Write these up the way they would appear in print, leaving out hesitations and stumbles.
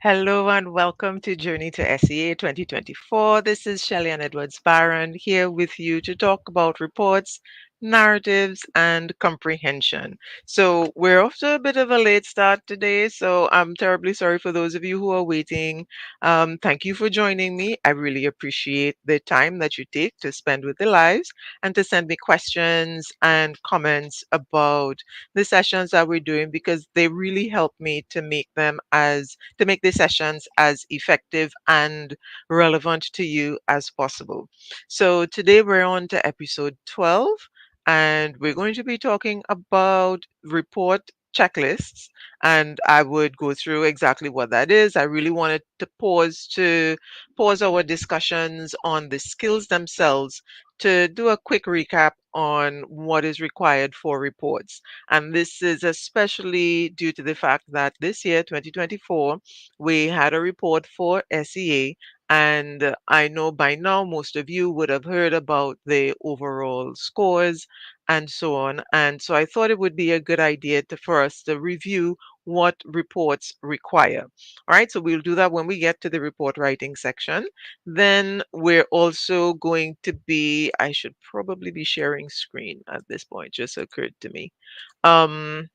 Hello and welcome to Journey to SEA 2024. This is Shelley-Ann Edwards-Barron here with you to talk about reports, narratives, and comprehension. So we're off to a bit of a late start today, so I'm terribly sorry for those of you who are waiting. Thank you for joining me. I really appreciate the time that you take to spend with the lives and to send me questions and comments about the sessions that we're doing because they really help me to make these sessions as effective and relevant to you as possible. So today we're on to episode 12 and we're going to be talking about report checklists, and I would go through exactly what that is. I really wanted to pause our discussions on the skills themselves to do a quick recap on what is required for reports. And this is especially due to the fact that this year, 2024, we had a report for SEA. And I know by now most of you would have heard about the overall scores and so on. And so I thought it would be a good idea for us to review what reports require. All right, so we'll do that when we get to the report writing section. Then we're also going to be, I should probably be sharing screen at this point, just occurred to me. Um,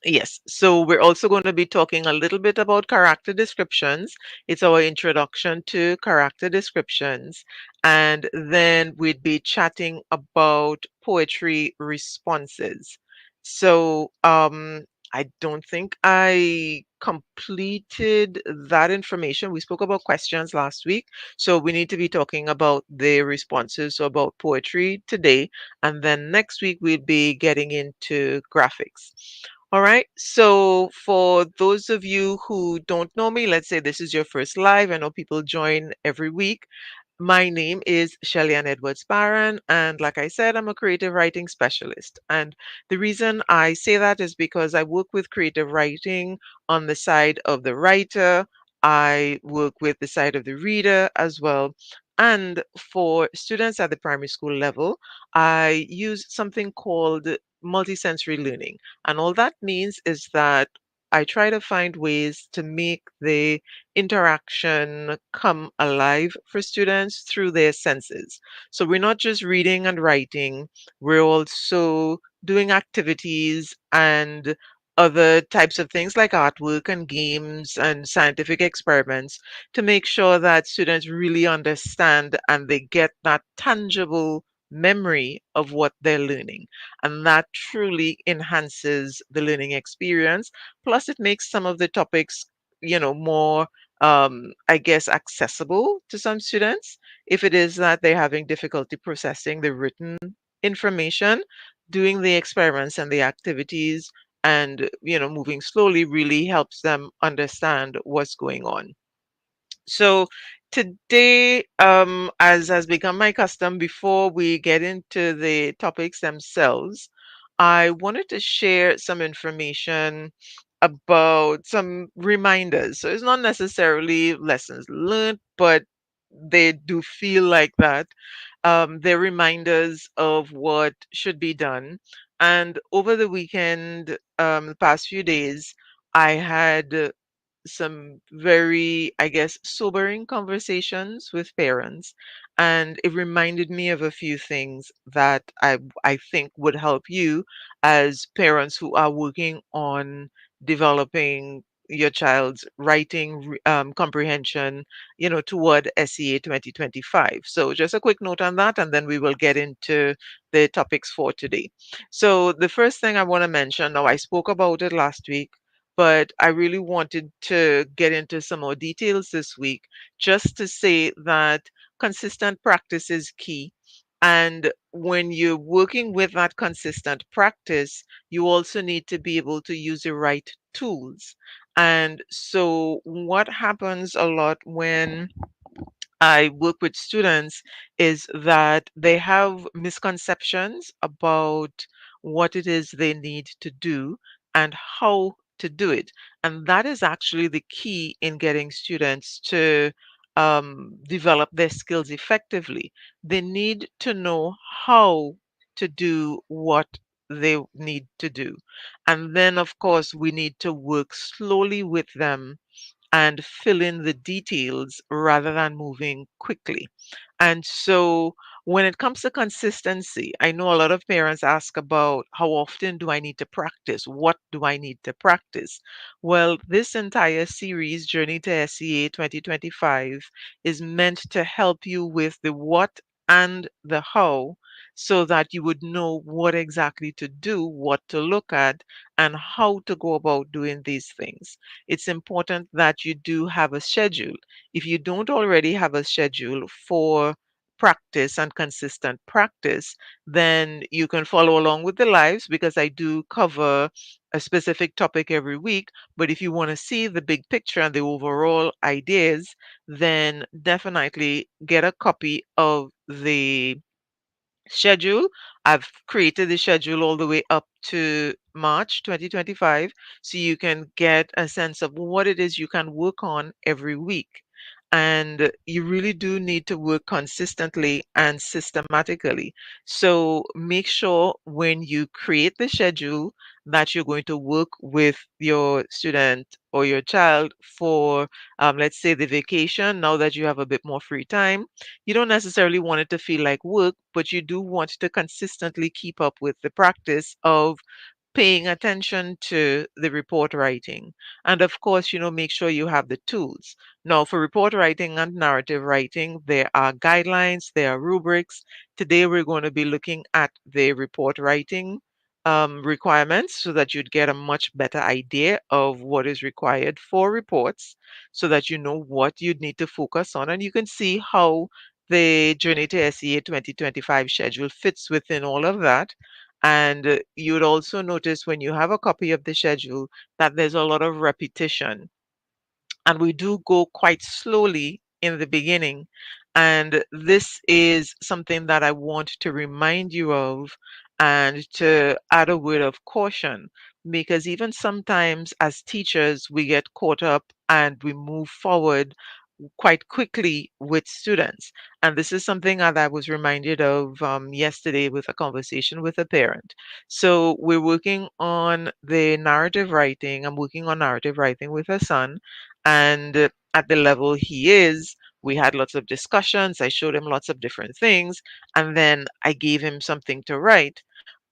yes, so we're also going to be talking a little bit about character descriptions. It's our introduction to character descriptions. And then we'd be chatting about poetry responses. So I don't think I completed that information. We spoke about questions last week. So we need to be talking about the responses, so about poetry today. And then next week, we'll be getting into graphics. All right. So for those of you who don't know me, let's say this is your first live. I know people join every week. My name is Shelley-Ann Edwards-Barron, and like I said, I'm a creative writing specialist. And the reason I say that is because I work with creative writing on the side of the writer. I work with the side of the reader as well. And for students at the primary school level, I use something called multisensory learning. And all that means is that I try to find ways to make the interaction come alive for students through their senses. So we're not just reading and writing, we're also doing activities and other types of things like artwork and games and scientific experiments to make sure that students really understand and they get that tangible memory of what they're learning. And that truly enhances the learning experience. Plus, it makes some of the topics, more I guess, accessible to some students if it is that they're having difficulty processing the written information. Doing the experiments and the activities and moving slowly really helps them understand what's going on. So today, as has become my custom, before we get into the topics themselves, I wanted to share some information about some reminders. So it's not necessarily lessons learned, but they do feel like that. They're reminders of what should be done. And over the weekend, the past few days, I had some very, I guess, sobering conversations with parents, and it reminded me of a few things that I think would help you as parents who are working on developing your child's writing comprehension, toward SEA 2025. So just a quick note on that, and then we will get into the topics for today. So the first thing I want to mention, now I spoke about it last week, but I really wanted to get into some more details this week just to say that consistent practice is key. And when you're working with that consistent practice, you also need to be able to use the right tools. And so, what happens a lot when I work with students is that they have misconceptions about what it is they need to do and how to do it. And that is actually the key in getting students to develop their skills effectively. They need to know how to do what they need to do. And then, of course, we need to work slowly with them and fill in the details rather than moving quickly. And so when it comes to consistency, I know a lot of parents ask about how often do I need to practice? What do I need to practice? Well, this entire series, Journey to SEA 2025, is meant to help you with the what and the how so that you would know what exactly to do, what to look at, and how to go about doing these things. It's important that you do have a schedule. If you don't already have a schedule for practice and consistent practice, then you can follow along with the lives because I do cover a specific topic every week. But if you want to see the big picture and the overall ideas, then definitely get a copy of the schedule. I've created the schedule all the way up to March 2025 so you can get a sense of what it is you can work on every week. And you really do need to work consistently and systematically. So make sure when you create the schedule that you're going to work with your student or your child for, let's say, the vacation, now that you have a bit more free time. You don't necessarily want it to feel like work, but you do want to consistently keep up with the practice of paying attention to the report writing. And of course, make sure you have the tools. Now, for report writing and narrative writing, there are guidelines, there are rubrics. Today, we're going to be looking at the report writing requirements so that you'd get a much better idea of what is required for reports so that you know what you'd need to focus on. And you can see how the Journey to SEA 2025 schedule fits within all of that. And you would also notice when you have a copy of the schedule that there's a lot of repetition. And we do go quite slowly in the beginning. And this is something that I want to remind you of and to add a word of caution because even sometimes as teachers, we get caught up and we move forward quite quickly with students. And this is something that I was reminded of yesterday with a conversation with a parent. So we're working on the narrative writing. I'm working on narrative writing with a son. And at the level he is, we had lots of discussions. I showed him lots of different things. And then I gave him something to write.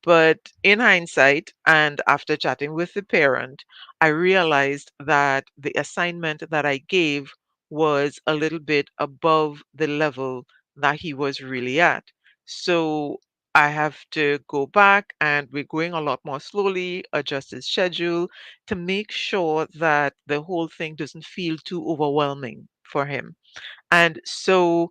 But in hindsight, and after chatting with the parent, I realized that the assignment that I gave was a little bit above the level that he was really at. So I have to go back and we're going a lot more slowly, adjust his schedule to make sure that the whole thing doesn't feel too overwhelming for him. And so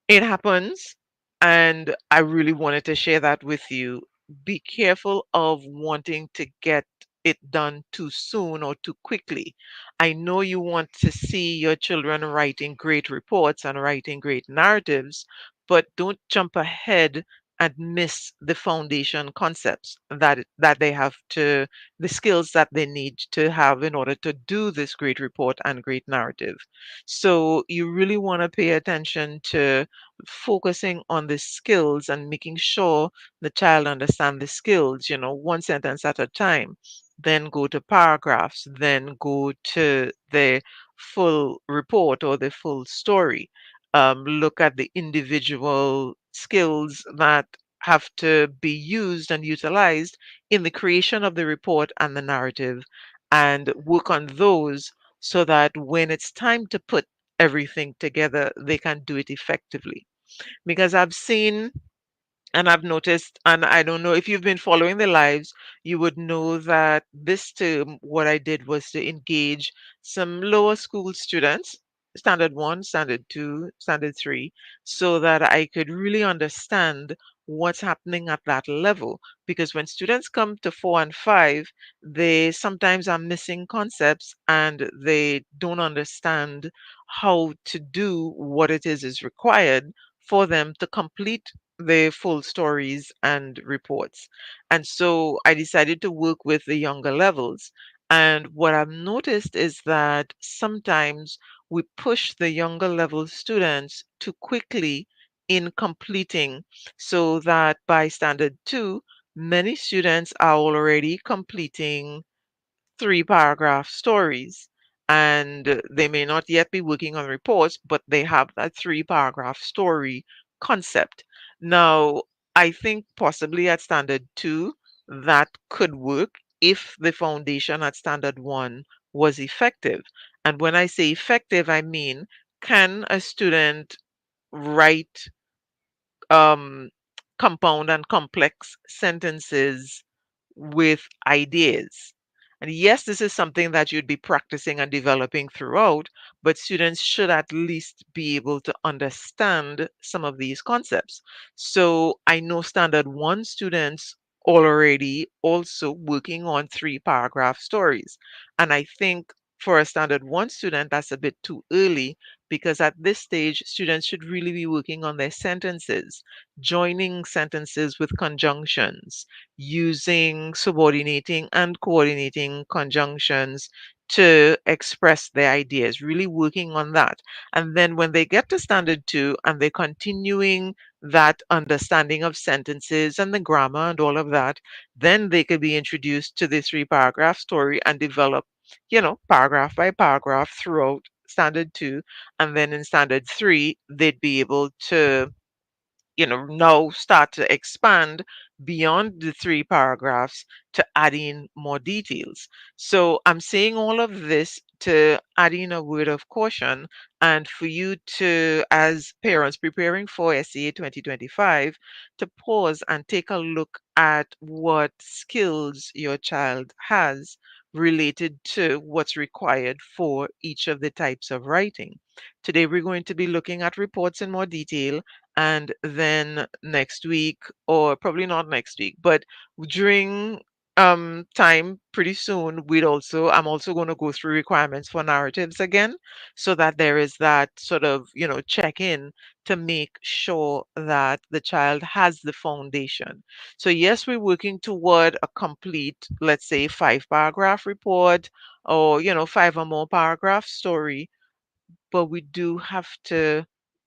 it happens, and I really wanted to share that with you. Be careful of wanting to get it done too soon or too quickly. I know you want to see your children writing great reports and writing great narratives, but don't jump ahead and miss the foundation concepts that they have to the skills that they need to have in order to do this great report and great narrative. So you really want to pay attention to focusing on the skills and making sure the child understand the skills, one sentence at a time, then go to paragraphs, then go to the full report or the full story. Look at the individual skills that have to be used and utilized in the creation of the report and the narrative and work on those so that when it's time to put everything together, they can do it effectively. Because I've seen and I've noticed, and I don't know if you've been following the lives, you would know that this term, what I did was to engage some lower school students, standard one, standard two, standard three, so that I could really understand what's happening at that level. Because when students come to four and five, they sometimes are missing concepts and they don't understand how to do what it is required for them to complete the full stories and reports. And so I decided to work with the younger levels. And what I've noticed is that sometimes we push the younger level students too quickly in completing, so that by standard two, many students are already completing three paragraph stories. and they may not yet be working on reports, but they have that three paragraph story concept. Now, I think possibly at standard two, that could work if the foundation at standard one was effective. And when I say effective, I mean, can a student write um, compound and complex sentences with ideas? And yes, this is something that you'd be practicing and developing throughout, but students should at least be able to understand some of these concepts. So I know standard one students already also working on three paragraph stories. And I think for a standard one student, that's a bit too early because at this stage, students should really be working on their sentences, joining sentences with conjunctions, using subordinating and coordinating conjunctions to express their ideas, really working on that. And then when they get to standard two and they're continuing that understanding of sentences and the grammar and all of that, then they could be introduced to the three paragraph story and develop, paragraph by paragraph throughout standard two. And then in standard three, they'd be able to now start to expand beyond the three paragraphs to add in more details. So I'm saying all of this to add in a word of caution and for you to, as parents preparing for SEA 2025, to pause and take a look at what skills your child has related to what's required for each of the types of writing. Today, we're going to be looking at reports in more detail, and then next week, or probably not next week, but during time pretty soon, I'm also going to go through requirements for narratives again, so that there is that sort of check in to make sure that the child has the foundation. So yes, we're working toward a complete, let's say, five paragraph report, or five or more paragraph story, but we do have to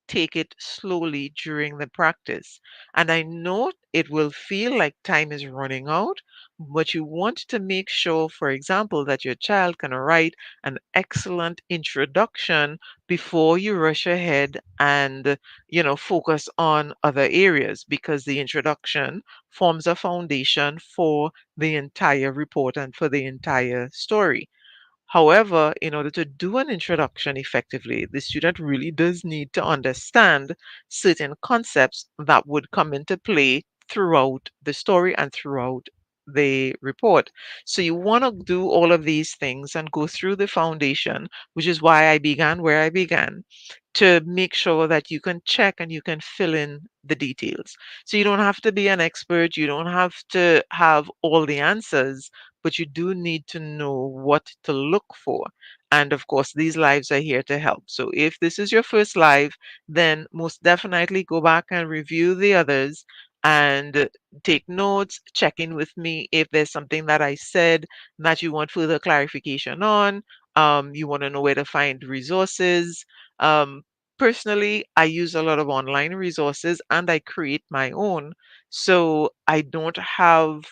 take it slowly during the practice. And I know it will feel like time is running out, but you want to make sure, for example, that your child can write an excellent introduction before you rush ahead and, focus on other areas, because the introduction forms a foundation for the entire report and for the entire story. However, in order to do an introduction effectively, the student really does need to understand certain concepts that would come into play throughout the story and throughout the report. So you want to do all of these things and go through the foundation, which is why I began where I began, to make sure that you can check and you can fill in the details. So you don't have to be an expert, you don't have to have all the answers, but you do need to know what to look for. And of course, these lives are here to help. So if this is your first live, then most definitely go back and review the others and take notes, check in with me if there's something that I said that you want further clarification on. You want to know where to find resources. Um, Personally, I use a lot of online resources and I create my own. So I don't have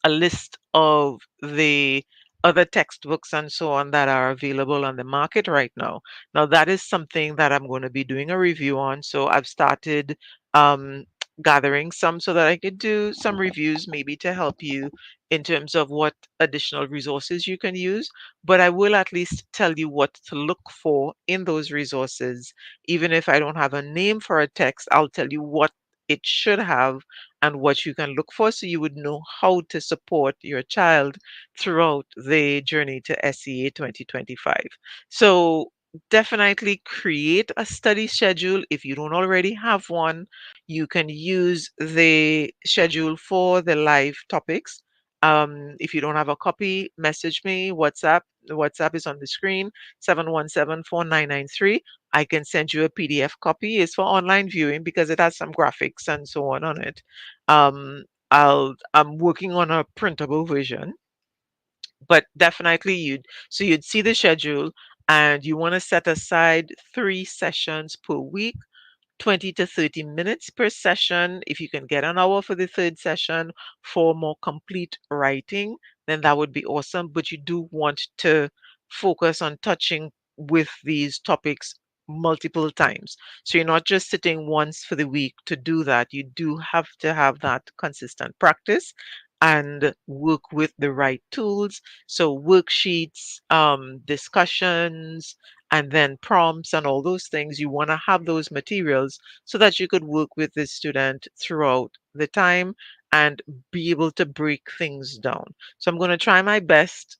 a list of the other textbooks and so on that are available on the market right now. Now, that is something that I'm going to be doing a review on. So I've started um, gathering some so that I could do some reviews, maybe to help you in terms of what additional resources you can use. But I will at least tell you what to look for in those resources. Even if I don't have a name for a text, I'll tell you what it should have and what you can look for, so you would know how to support your child throughout the journey to SEA 2025. So definitely create a study schedule. If you don't already have one, you can use the schedule for the live topics. If you don't have a copy, message me, WhatsApp. The WhatsApp is on the screen, 717-4993. I can send you a PDF copy. It's for online viewing because it has some graphics and so on it. I'm working on a printable version, but definitely you'd see the schedule, and you want to set aside 3 sessions per week, 20 to 30 minutes per session. If you can get an hour for the third session for more complete writing, then that would be awesome. But you do want to focus on touching with these topics multiple times. So you're not just sitting once for the week to do that. You do have to have that consistent practice and work with the right tools. So worksheets, discussions, and then prompts and all those things. You want to have those materials so that you could work with the student throughout the time and be able to break things down. So I'm going to try my best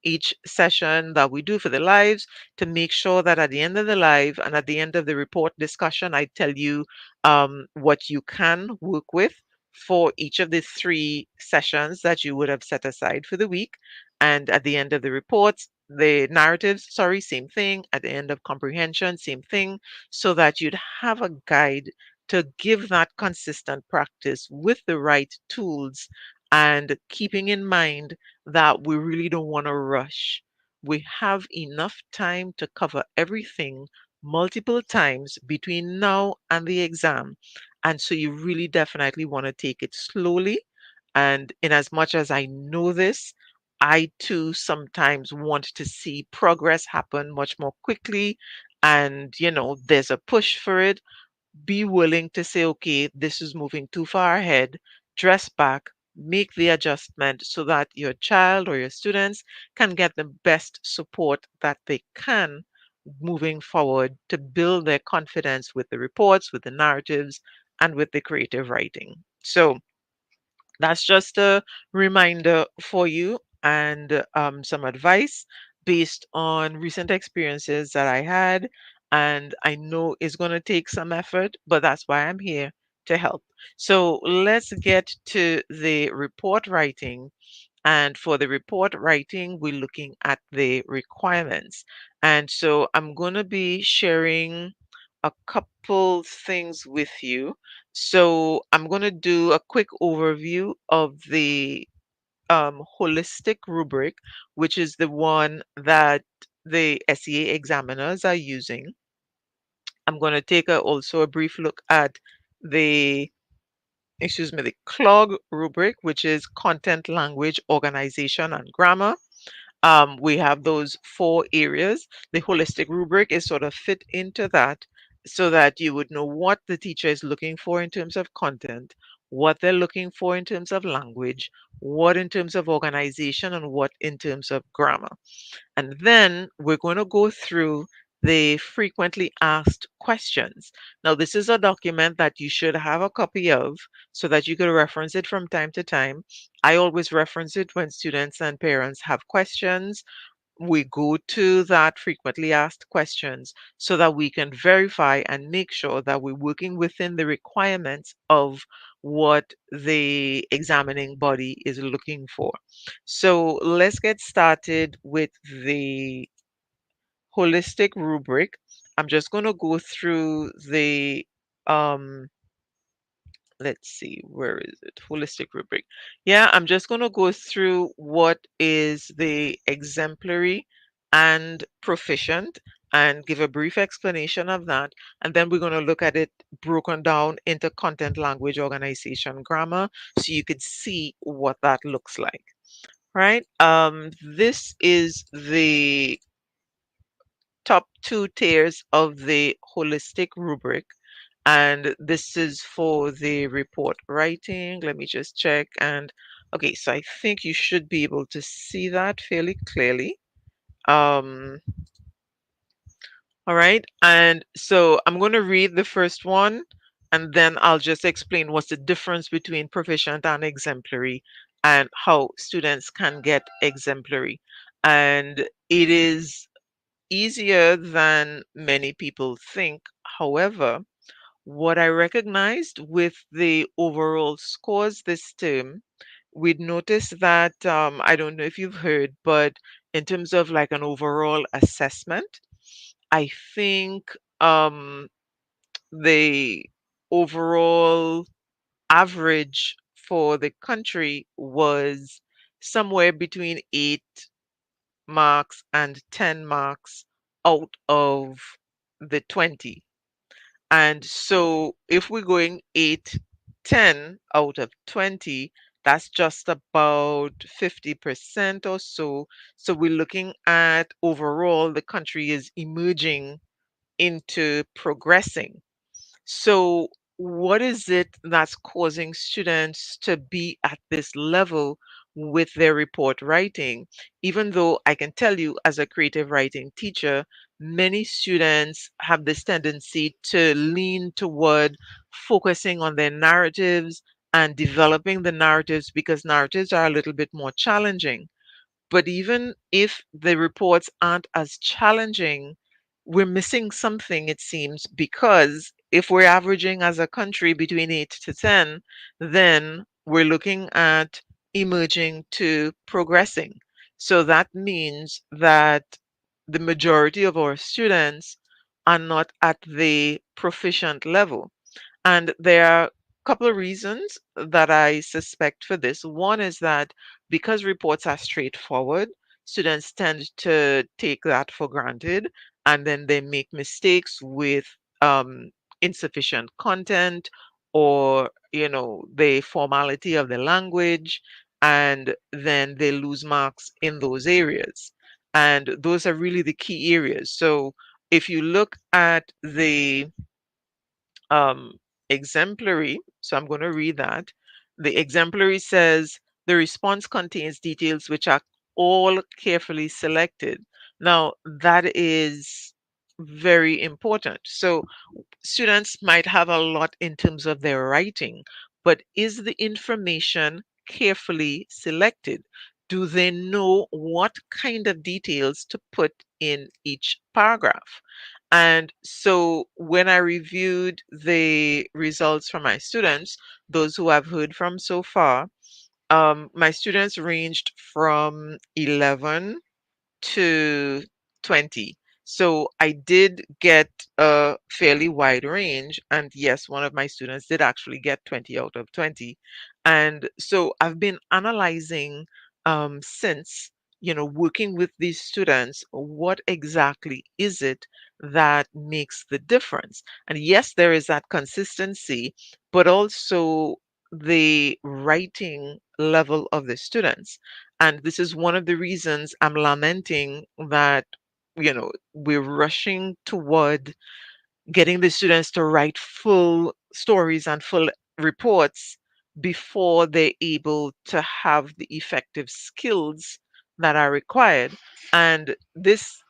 each session that we do for the lives to make sure that at the end of the live and at the end of the report discussion, I tell you what you can work with for each of the three sessions that you would have set aside for the week. And at the end of the reports, the narratives, sorry, same thing. At the end of comprehension, same thing, so that you'd have a guide to give that consistent practice with the right tools and keeping in mind that we really don't want to rush. We have enough time to cover everything multiple times between now and the exam. And so you really definitely want to take it slowly. And in as much as I know this, I too sometimes want to see progress happen much more quickly. And, there's a push for it. Be willing to say, okay, this is moving too far ahead, dress back, make the adjustment so that your child or your students can get the best support that they can moving forward to build their confidence with the reports, with the narratives, and with the creative writing. So, that's just a reminder for you and some advice based on recent experiences that I had. And I know it's going to take some effort, but that's why I'm here to help. So let's get to the report writing. And for the report writing, we're looking at the requirements. And so I'm going to be sharing a couple things with you. So I'm going to do a quick overview of the holistic rubric, which is the one that the SEA examiners are using. I'm going to take also a brief look at the the CLOG rubric, which is content, language, organization, and grammar. We have those four areas. The holistic rubric is sort of fit into that so that you would know what the teacher is looking for in terms of content, what they're looking for in terms of language, what in terms of organization, and what in terms of grammar. And then we're going to go through the frequently asked questions. Now, this is a document that you should have a copy of so that you could reference it from time to time. I always reference it when students and parents have questions. We go to that frequently asked questions so that we can verify and make sure that we're working within the requirements of what the examining body is looking for. So let's get started with the holistic rubric. I'm just going to go through the um, let's see, where is it? Holistic rubric. Yeah, I'm just going to go through what is the exemplary and proficient and give a brief explanation of that. And then we're going to look at it broken down into content, language, organization, grammar, so you could see what that looks like. Right? This is the top two tiers of the holistic rubric. And this is for the report writing. Let me just check. And okay, so I think you should be able to see that fairly clearly. Um, all right. And so I'm going to read the first one and then I'll just explain what's the difference between proficient and exemplary and how students can get exemplary. And it is easier than many people think. However, what I recognized with the overall scores this term, we'd noticed that I don't know if you've heard, but in terms of like an overall assessment, I think the overall average for the country was somewhere between 8 marks and 10 marks out of the 20. And so if we're going 8, 10 out of 20, That's just about 50% or so. So we're looking at overall the country is emerging into progressing. So, what is it that's causing students to be at this level with their report writing? Even though I can tell you, as a creative writing teacher, many students have this tendency to lean toward focusing on their narratives and developing the narratives because narratives are a little bit more challenging. But even if the reports aren't as challenging, we're missing something, it seems, because if we're averaging as a country between 8 to 10, then we're looking at emerging to progressing. So that means that the majority of our students are not at the proficient level. And there are a couple of reasons that I suspect for this. One is that because reports are straightforward, students tend to take that for granted and then they make mistakes with um, insufficient content or, the formality of the language, and then they lose marks in those areas. And those are really the key areas. So if you look at the um, exemplary. So I'm going to read that. The exemplary says the response contains details which are all carefully selected. Now, that is very important. So, students might have a lot in terms of their writing, but is the information carefully selected? Do they know what kind of details to put in each paragraph? And so when I reviewed the results from my students, those who I've heard from so far, my students ranged from 11 to 20. So I did get a fairly wide range. And yes, one of my students did actually get 20 out of 20. And so I've been analyzing since, working with these students, what exactly is it that makes the difference? And yes, there is that consistency, but also the writing level of the students. And this is one of the reasons I'm lamenting that, we're rushing toward getting the students to write full stories and full reports before they're able to have the effective skills that are required. And this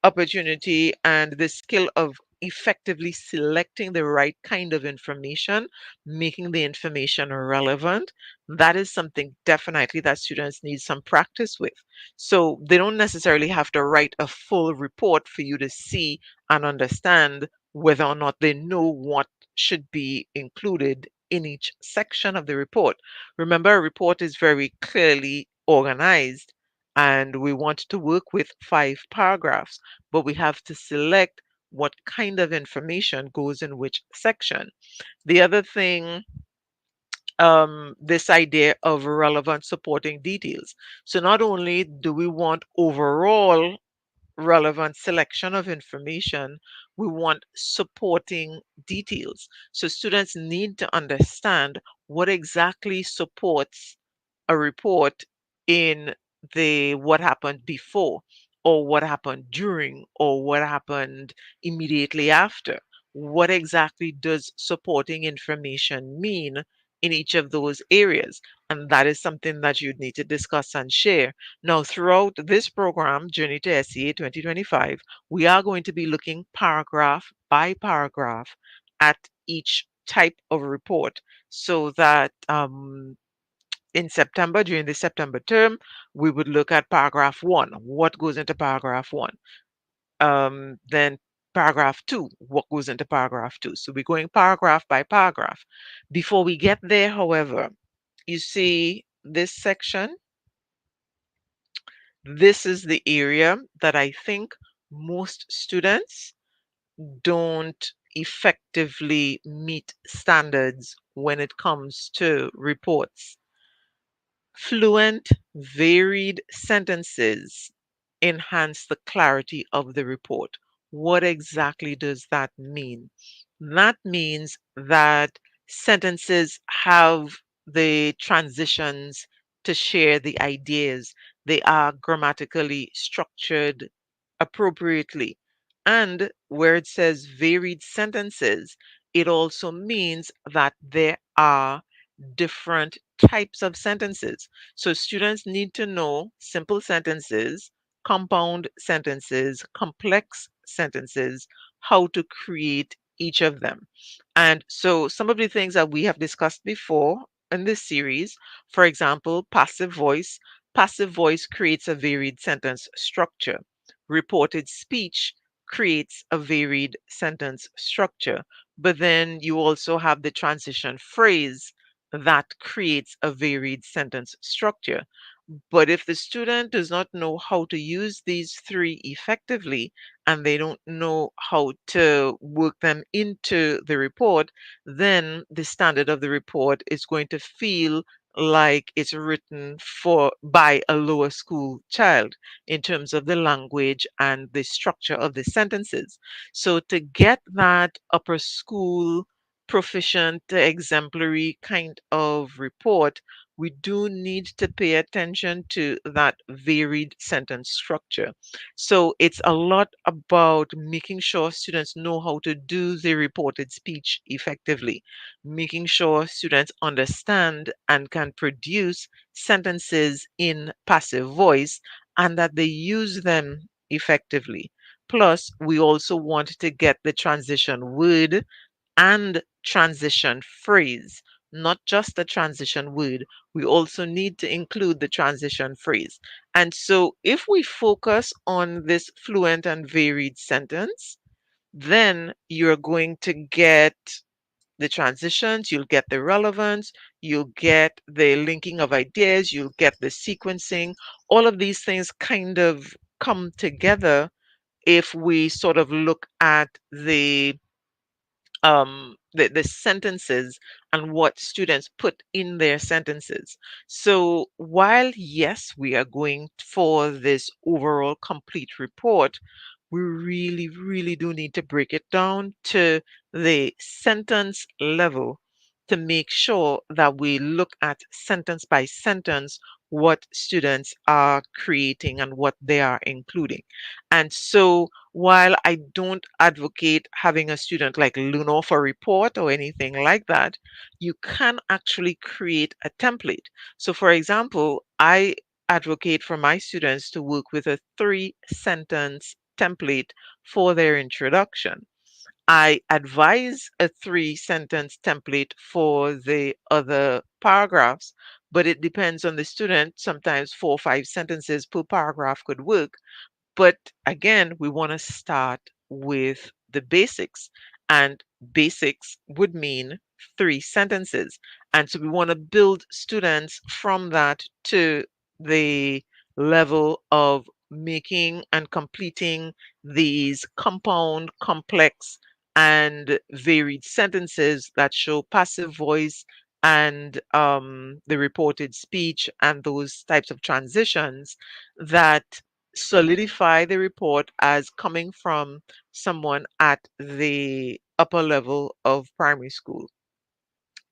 opportunity and the skill of effectively selecting the right kind of information, making the information relevant, that is something definitely that students need some practice with. So they don't necessarily have to write a full report for you to see and understand whether or not they know what should be included in each section of the report. Remember, a report is very clearly organized and we want to work with 5 paragraphs, but we have to select what kind of information goes in which section. The other thing, this idea of relevant supporting details. So not only do we want overall relevant selection of information, we want supporting details. So students need to understand what exactly supports a report in the what happened before or what happened during or what happened immediately after. What exactly does supporting information mean in each of those areas? And that is something that you'd need to discuss and share. Now, throughout this program, Journey to SEA 2025, we are going to be looking paragraph by paragraph at each type of report so that in September, during the September term, we would look at paragraph 1, what goes into paragraph 1. Then paragraph 2, what goes into paragraph 2. So we're going paragraph by paragraph. Before we get there, however, you see this section. This is the area that I think most students don't effectively meet standards when it comes to reports. Fluent, varied sentences enhance the clarity of the report. What exactly does that mean? That means that sentences have the transitions to share the ideas. They are grammatically structured appropriately. And where it says varied sentences, it also means that there are different types of sentences. So students need to know simple sentences, compound sentences, complex sentences, how to create each of them. And so some of the things that we have discussed before in this series, for example, passive voice. Passive voice creates a varied sentence structure. Reported speech creates a varied sentence structure. But then you also have the transition phrase that creates a varied sentence structure. But if the student does not know how to use these three effectively and they don't know how to work them into the report, then the standard of the report is going to feel like it's written for by a lower school child in terms of the language and the structure of the sentences. So to get that upper school proficient exemplary kind of report, we do need to pay attention to that varied sentence structure. So it's a lot about making sure students know how to do the reported speech effectively, making sure students understand and can produce sentences in passive voice and that they use them effectively. Plus, we also want to get the transition word and transition phrase, not just the transition word. We also need to include the transition phrase. And so, if we focus on this fluent and varied sentence, then you're going to get the transitions, you'll get the relevance, you'll get the linking of ideas, you'll get the sequencing. All of these things kind of come together if we sort of look at the sentences and what students put in their sentences. So while yes, we are going for this overall complete report, we really, really do need to break it down to the sentence level to make sure that we look at sentence by sentence what students are creating and what they are including. And so while I don't advocate having a student like learn off a report or anything like that, you can actually create a template. So, for example, I advocate for my students to work with a 3 sentence template for their introduction. I advise a 3 sentence template for the other paragraphs, but it depends on the student. Sometimes 4 or 5 sentences per paragraph could work, but again, we want to start with the basics, and basics would mean 3 sentences. And so we want to build students from that to the level of making and completing these compound, complex, and varied sentences that show passive voice and the reported speech and those types of transitions that solidify the report as coming from someone at the upper level of primary school.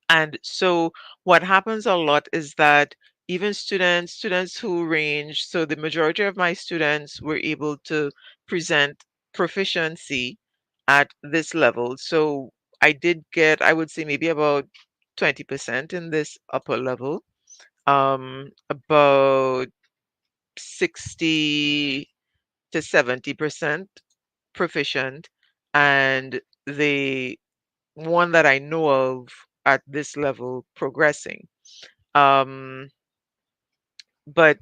And so what happens a lot is that even students who range, so the majority of my students were able to present proficiency at this level. So I did get, I would say maybe about 20% in this upper level, about 60 to 70% proficient, and the one that I know of at this level progressing. Um, but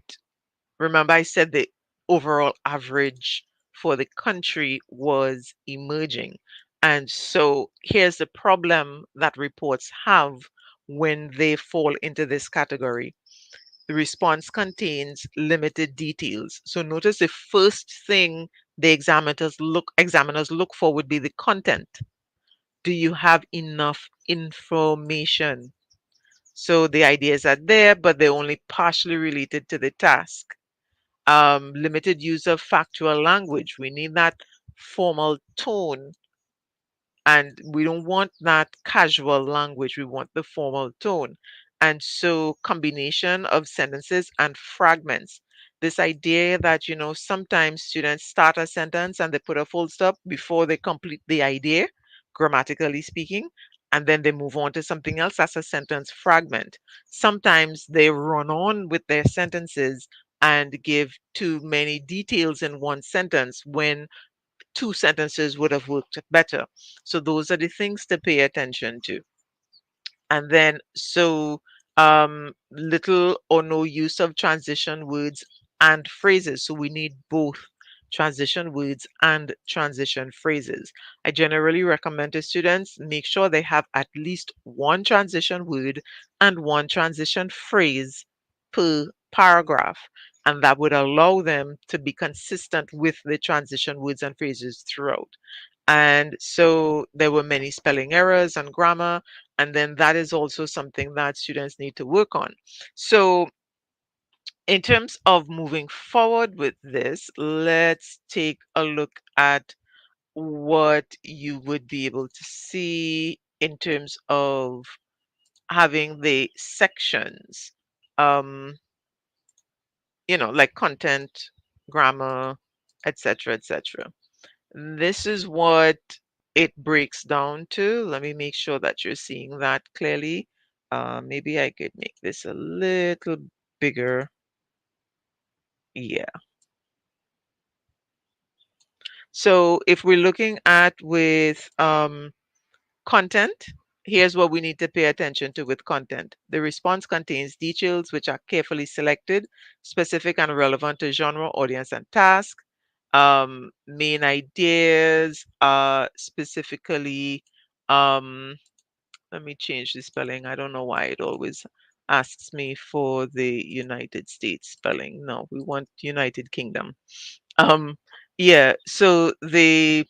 remember, I said the overall average for the country was emerging. And so here's the problem that reports have when they fall into this category. The response contains limited details. So notice the first thing the examiners look for would be the content. Do you have enough information? So the ideas are there, but they're only partially related to the task. Limited use of factual language. We need that formal tone, and we don't want that casual language. We want the formal tone. And so combination of sentences and fragments. This idea that, sometimes students start a sentence and they put a full stop before they complete the idea, grammatically speaking, and then they move on to something else. That's a sentence fragment. Sometimes they run on with their sentences and give too many details in one sentence when two sentences would have worked better. So those are the things to pay attention to. And then, little or no use of transition words and phrases. So we need both transition words and transition phrases. I generally recommend to students make sure they have at least one transition word and one transition phrase per paragraph. And that would allow them to be consistent with the transition words and phrases throughout. And so there were many spelling errors and grammar, and then that is also something that students need to work on. So in terms of moving forward with this, let's take a look at what you would be able to see in terms of having the sections, um, like content, grammar, etc., etc. This is what it breaks down to. Let me make sure that you're seeing that clearly. Maybe I could make this a little bigger. Yeah. So if we're looking at with content, here's what we need to pay attention to with content. The response contains details which are carefully selected, specific and relevant to genre, audience, and task. Main ideas are specifically, um, let me change the spelling. I don't know why it always asks me for the United States spelling. No, we want United Kingdom. Um, yeah, so the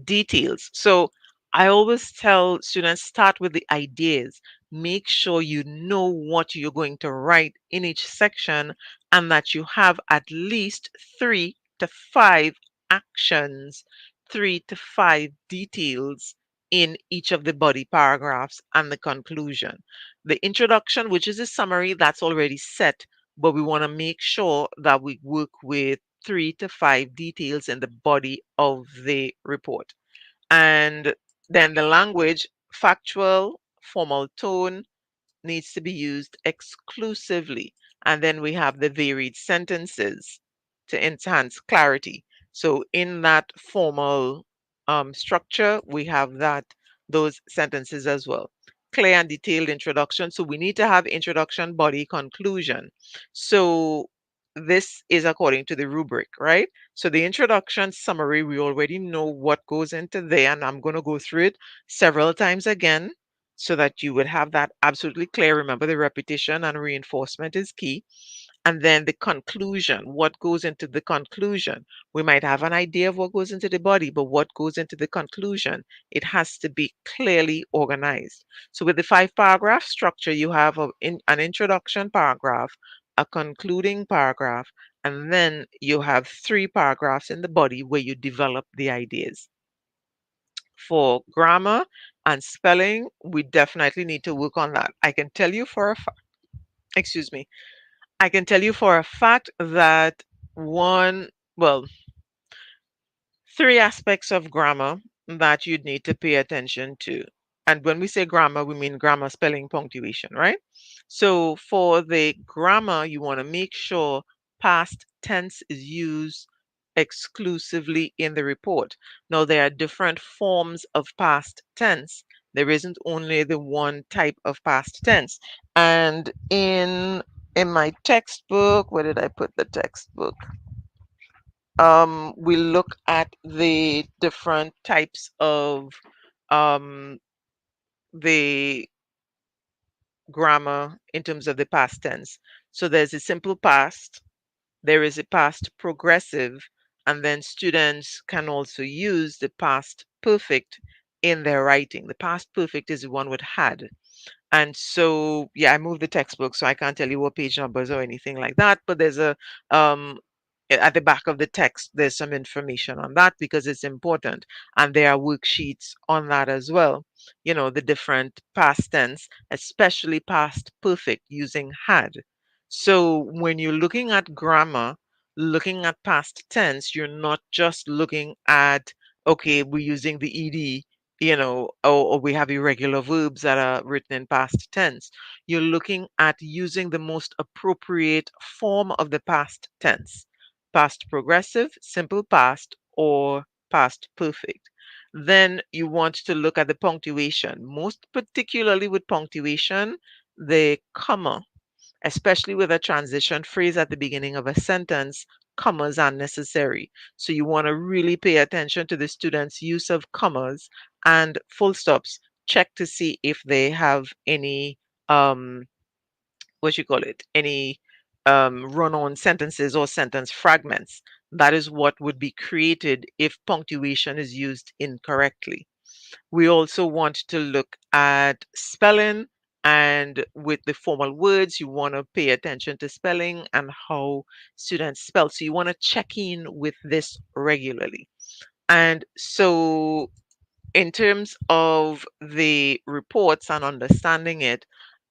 details. So I always tell students start with the ideas. Make sure you know what you're going to write in each section and that you have at least 3 to 5 actions, 3 to 5 details in each of the body paragraphs and the conclusion. The introduction, which is a summary, that's already set, but we want to make sure that we work with 3 to 5 details in the body of the report. And then the language, factual, formal tone, needs to be used exclusively. And then we have the varied sentences to enhance clarity. So in that formal structure, we have those sentences as well. Clear and detailed introduction. So we need to have introduction, body, conclusion. So this is according to the rubric, right? So the introduction summary, we already know what goes into there, and I'm going to go through it several times again so that you would have that absolutely clear. Remember, the repetition and reinforcement is key. And then the conclusion, what goes into the conclusion? We might have an idea of what goes into the body, but what goes into the conclusion? It has to be clearly organized. So with the 5 paragraph structure, you have an introduction paragraph, a concluding paragraph, and then you have 3 paragraphs in the body where you develop the ideas. For grammar and spelling, we definitely need to work on that. I can tell you for a fact, excuse me, I can tell you for a fact that one, well, 3 aspects of grammar that you'd need to pay attention to. And when we say grammar, we mean grammar, spelling, punctuation, right? So for the grammar, you want to make sure past tense is used exclusively in the report. Now, there are different forms of past tense. There isn't only the one type of past tense. And in my textbook, where did I put the textbook? We look at the different types of um, the grammar in terms of the past tense. So there's a simple past, there is a past progressive, and then students can also use the past perfect in their writing. The past perfect is the one with had. And so, yeah, I moved the textbook, so I can't tell you what page numbers or anything like that, but there's a um, at the back of the text, there's some information on that because it's important. And there are worksheets on that as well. The different past tense, especially past perfect using had. So when you're looking at grammar, looking at past tense, you're not just looking at, okay, we're using the ed, or we have irregular verbs that are written in past tense. You're looking at using the most appropriate form of the past tense: past progressive, simple past, or past perfect. Then you want to look at the punctuation, most particularly with punctuation, the comma, especially with a transition phrase at the beginning of a sentence. Commas are necessary. So you want to really pay attention to the students' use of commas and full stops. Check to see if they have any what you call it, any run-on sentences or sentence fragments. That is what would be created if punctuation is used incorrectly. We also want to look at spelling, and with the formal words, you want to pay attention to spelling and how students spell. So you want to check in with this regularly. And so in terms of the reports and understanding it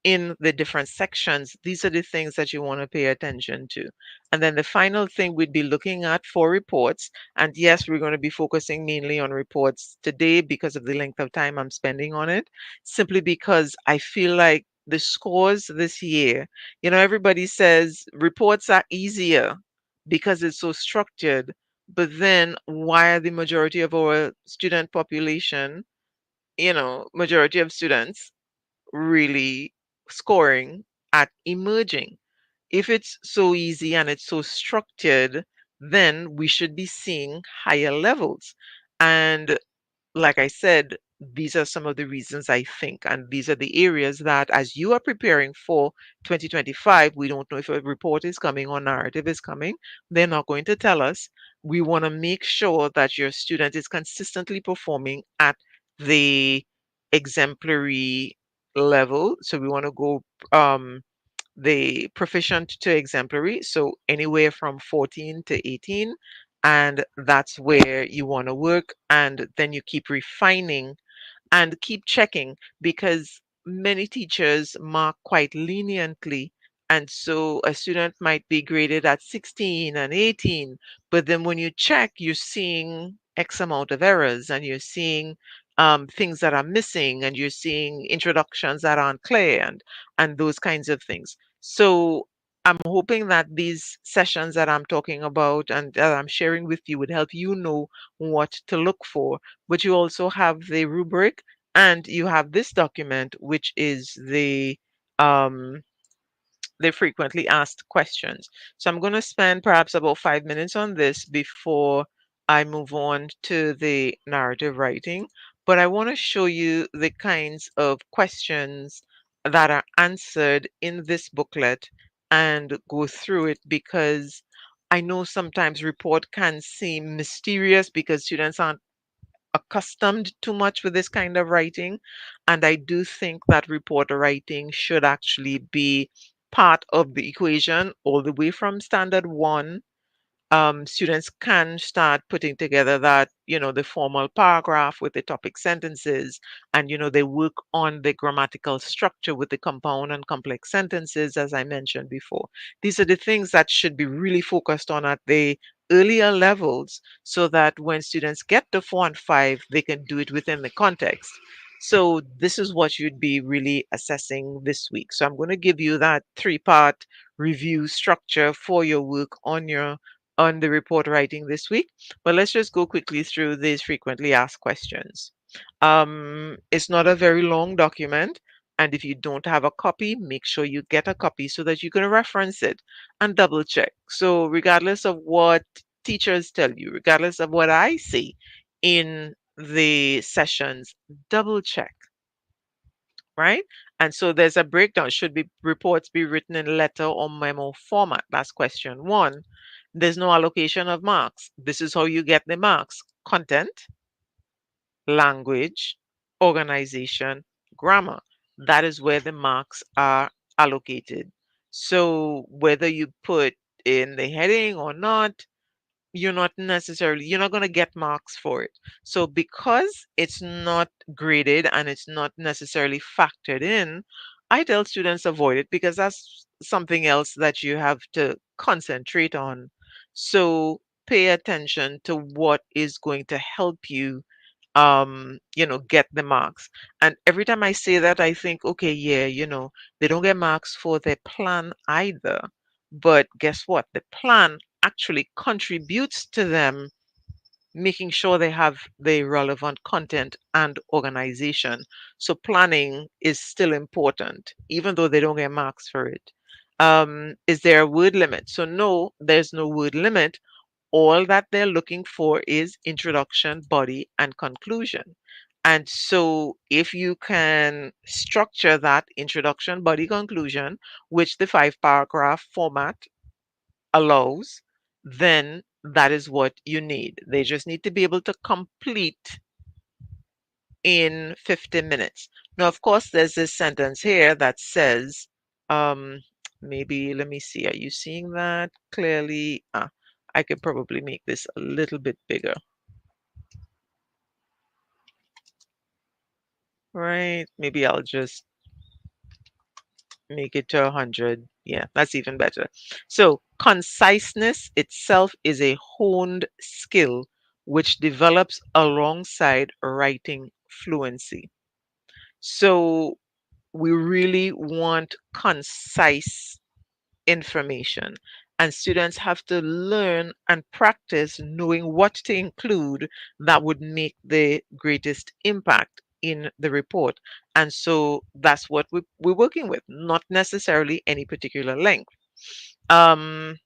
in the different sections, these are the things that you want to pay attention to. And then the final thing we'd be looking at for reports, and yes, we're going to be focusing mainly on reports today because of the length of time I'm spending on it, simply because I feel like the scores this year, everybody says reports are easier because it's so structured, but then why are the majority of our student population, majority of students really scoring at emerging? If it's so easy and it's so structured, then we should be seeing higher levels. And like I said, these are some of the reasons I think, and these are the areas that, as you are preparing for 2025, we don't know if a report is coming or narrative is coming. They're not going to tell us. We want to make sure that your student is consistently performing at the exemplary level. So we want to go the proficient to exemplary, so anywhere from 14 to 18, and that's where you want to work, and then you keep refining and keep checking, because many teachers mark quite leniently. And so a student might be graded at 16 and 18, but then when you check, you're seeing X amount of errors, and you're seeing things that are missing, and you're seeing introductions that aren't clear, and those kinds of things. So I'm hoping that these sessions that I'm talking about and that I'm sharing with you would help you know what to look for. But you also have the rubric, and you have this document, which is um, the frequently asked questions. So I'm going to spend perhaps about 5 minutes on this before I move on to the narrative writing. But I want to show you the kinds of questions that are answered in this booklet and go through it, because I know sometimes report can seem mysterious because students aren't accustomed too much with this kind of writing. And I do think that reporter writing should actually be part of the equation all the way from standard one. Students can start putting together that, the formal paragraph with the topic sentences, and, they work on the grammatical structure with the compound and complex sentences, as I mentioned before. These are the things that should be really focused on at the earlier levels, so that when students get to 4 and 5, they can do it within the context. So this is what you'd be really assessing this week. So I'm going to give you that 3-part review structure for your work on the report writing this week. But let's just go quickly through these frequently asked questions. It's not a very long document, and if you don't have a copy, make sure you get a copy so that you can reference it and double check. So regardless of what teachers tell you, regardless of what I see in the sessions, double check, right? And so there's a breakdown. Should be reports be written in letter or memo format? That's question one. There's no allocation of marks. This is how you get the marks: content, language, organization, grammar. That is where the marks are allocated. So whether you put in the heading or not, you're not going to get marks for it. So because it's not graded and it's not necessarily factored in, I tell students avoid it because that's something else that you have to concentrate on. So pay attention to what is going to help you get the marks. And every time I say that, I think, okay, yeah, they don't get marks for their plan either. But guess what? The plan actually contributes to them making sure they have the relevant content and organization. So planning is still important, even though they don't get marks for it. Is there a word limit? So no, there's no word limit. All that they're looking for is introduction, body, and conclusion. And so if you can structure that introduction, body, conclusion, which the 5 paragraph format allows, then that is what you need. They just need to be able to complete in 50 minutes. Now, of course, there's this sentence here that says, um, maybe let me see, are you seeing that clearly? I could probably make this a little bit bigger, right? Maybe I'll just make it to 100. Yeah, that's even better. So, conciseness itself is a honed skill which develops alongside writing fluency. So, we really want concise information. And students have to learn and practice knowing what to include that would make the greatest impact in the report. And so that's what we're working with, not necessarily any particular length. Um,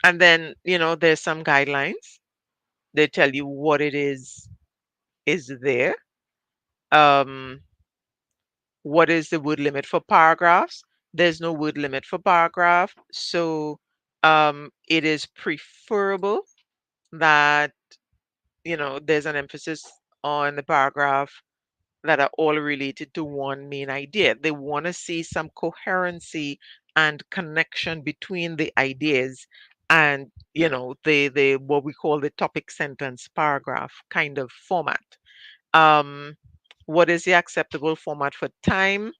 and then, there's some guidelines. They tell you what it is there. Um, what is the word limit for paragraphs? There's no word limit for paragraph. So it is preferable that, there's an emphasis on the paragraph that are all related to one main idea. They want to see some coherency and connection between the ideas and, the what we call the topic sentence paragraph kind of format. Um, what is the acceptable format for time?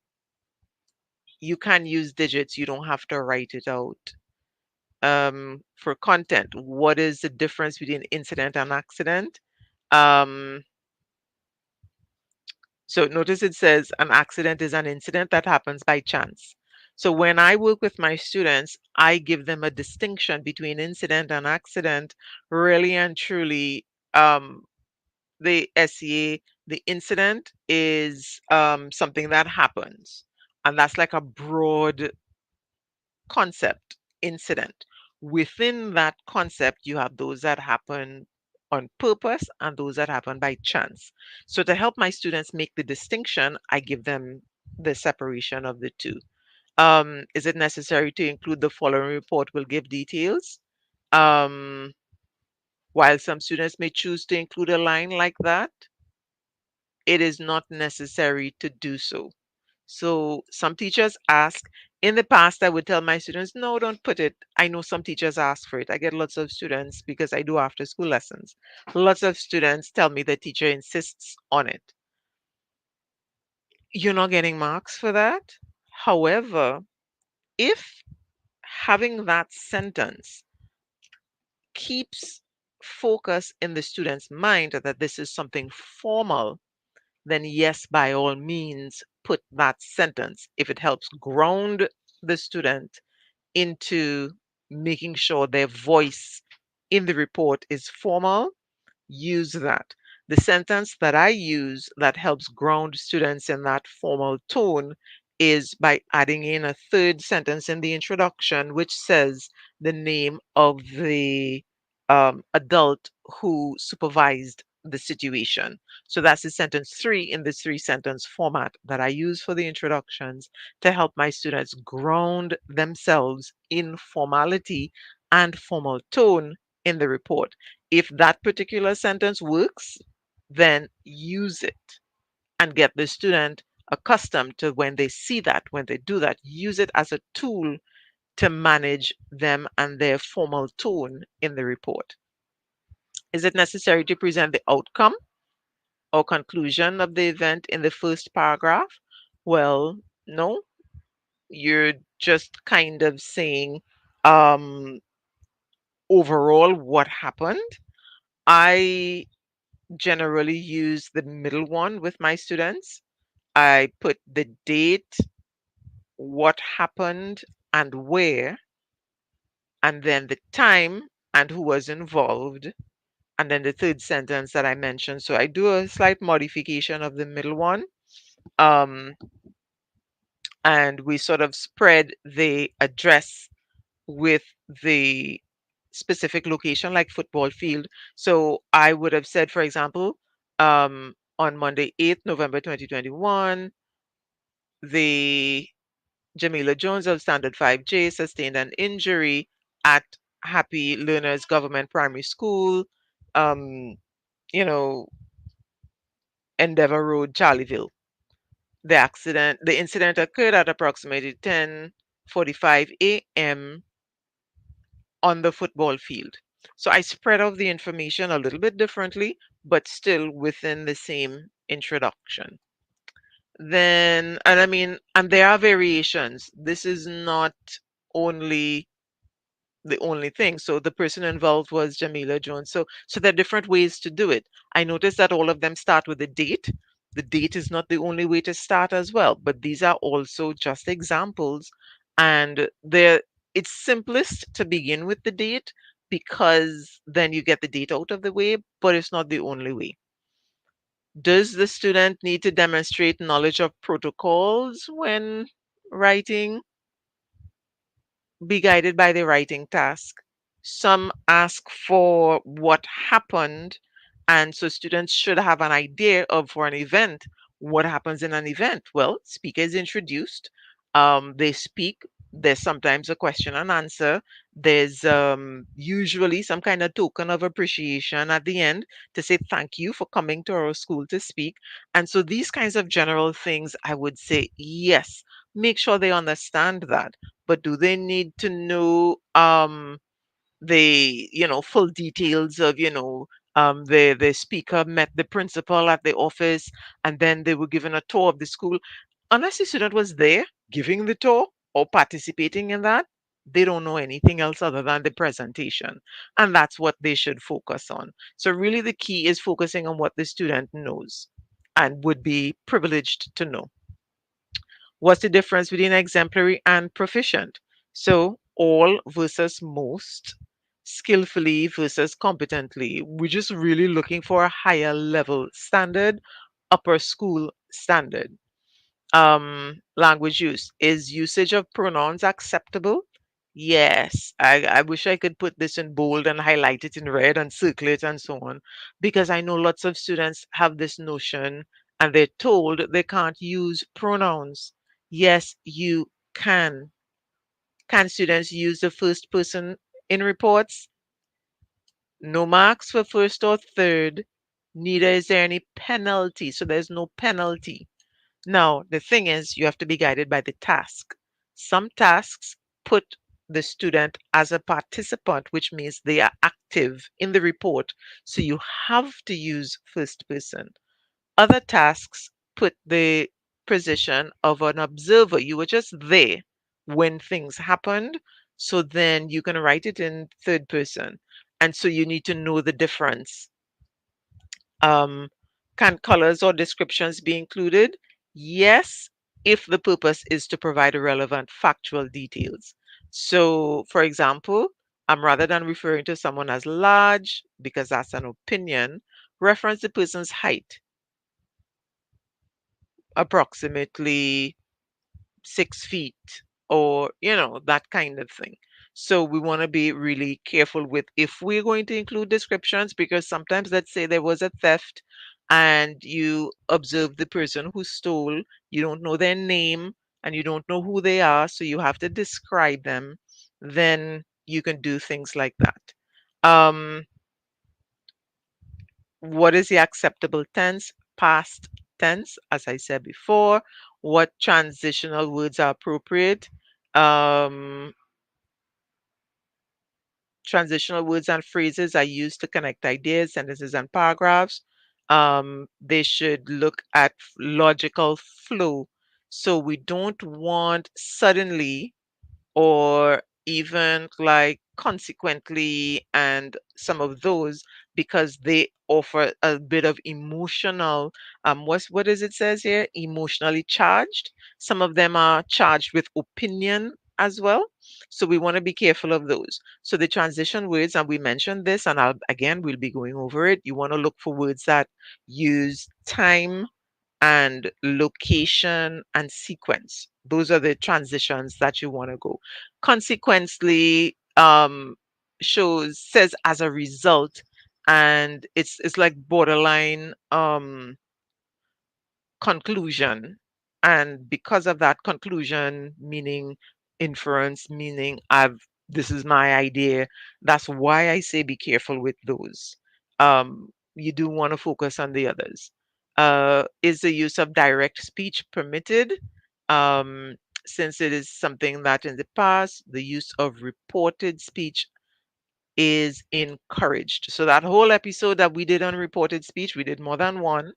You can use digits, you don't have to write it out. For content, what is the difference between incident and accident? Um, so notice it says an accident is an incident that happens by chance. So when I work with my students, I give them a distinction between incident and accident. Really and truly, the SEA, the incident is something that happens. And that's like a broad concept, incident. Within that concept, you have those that happen on purpose and those that happen by chance. So to help my students make the distinction, I give them the separation of the two. Is it necessary to include the following report will give details? Um, while some students may choose to include a line like that, it is not necessary to do so. So some teachers ask. In the past, I would tell my students, no, don't put it. I know some teachers ask for it. I get lots of students because I do after school lessons. Lots of students tell me the teacher insists on it. You're not getting marks for that. However, if having that sentence keeps focus in the student's mind that this is something formal, then yes, by all means, put that sentence if it helps ground the student into making sure their voice in the report is formal. Use that. The sentence that I use that helps ground students in that formal tone is by adding in a third sentence in the introduction, which says the name of the adult who supervised the situation. So that's the sentence 3 in this 3 sentence format that I use for the introductions to help my students ground themselves in formality and formal tone in the report. If that particular sentence works, then use it and get the student accustomed to when they see that, when they do that, use it as a tool to manage them and their formal tone in the report? Is it necessary to present the outcome or conclusion of the event in the first paragraph? Well, no, you're just kind of saying um, overall what happened. I generally use the middle one with my students. I put the date, what happened, and where, and then the time and who was involved, and then the third sentence that I mentioned. So I do a slight modification of the middle one. Um, and we sort of spread the address with the specific location, like football field. So I would have said, for example, on Monday, 8th November 2021, the Jamila Jones of Standard 5J sustained an injury at Happy Learners Government Primary School, um, you know, Endeavor Road, Charleville. The incident occurred at approximately 10:45 a.m. on the football field. So I spread out the information a little bit differently, but still within the same introduction. Then, and I mean, and there are variations. This is not only the only thing. So the person involved was Jamila Jones. So there are different ways to do it. I noticed that all of them start with a date. The date is not the only way to start as well, but these are also just examples. And they're it's simplest to begin with the date because then you get the date out of the way, but it's not the only way. Does the student need to demonstrate knowledge of protocols when writing? Be guided by the writing task. Some ask for what happened, and so students should have an idea of for an event what happens in an event. Well, speaker is introduced, they speak. There's sometimes a question and answer. There's usually some kind of token of appreciation at the end to say thank you for coming to our school to speak. And so these kinds of general things, I would say yes, make sure they understand that, but do they need to know the full details of the speaker met the principal at the office and then they were given a tour of the school? Unless the student was there giving the tour or participating in that, they don't know anything else other than the presentation, and that's what they should focus on. So really the key is focusing on what the student knows and would be privileged to know. What's the difference between exemplary and proficient? So, all versus most, skillfully versus competently. We're just really looking for a higher level standard, upper school standard. Language use. Is usage of pronouns acceptable? Yes. I wish I could put this in bold and highlight it in red and circle it and so on, because I know lots of students have this notion and they're told they can't use pronouns. Yes, you can. Can students use the first person in reports? No marks for first or third. Neither is there any penalty. So there's no penalty. Now, the thing is, you have to be guided by the task. Some tasks put the student as a participant, which means they are active in the report. So you have to use first person. Other tasks put the position of an observer. You were just there when things happened. So then you can write it in third person. And so you need to know the difference. Um, can colors or descriptions be included? Yes, if the purpose is to provide relevant factual details. So, for example, rather than referring to someone as large, because that's an opinion, reference the person's height, approximately 6 feet, or that kind of thing. So we want to be really careful with if we're going to include descriptions, because sometimes, let's say there was a theft and you observe the person who stole, you don't know their name and you don't know who they are, so you have to describe them. Then you can do things like that. um what is the acceptable tense? Past tense, as I said before. What transitional words are appropriate? Um, transitional words and phrases are used to connect ideas, sentences, and paragraphs. They should look at logical flow. So we don't want suddenly or even like consequently and some of those because they offer a bit of emotional what is it says here, emotionally charged. Some of them are charged with opinion as well, so we want to be careful of those. So the transition words, and we mentioned this, and we'll be going over it. You want to look for words that use time and location and sequence. Those are the transitions that you want to go. Consequently, shows says as a result, and it's like borderline conclusion. And because of that conclusion, meaning inference, meaning this is my idea. That's why I say be careful with those. You do want to focus on the others. Is the use of direct speech permitted? Um, since it is something that in the past, the use of reported speech is encouraged. So that whole episode that we did on reported speech, we did more than one.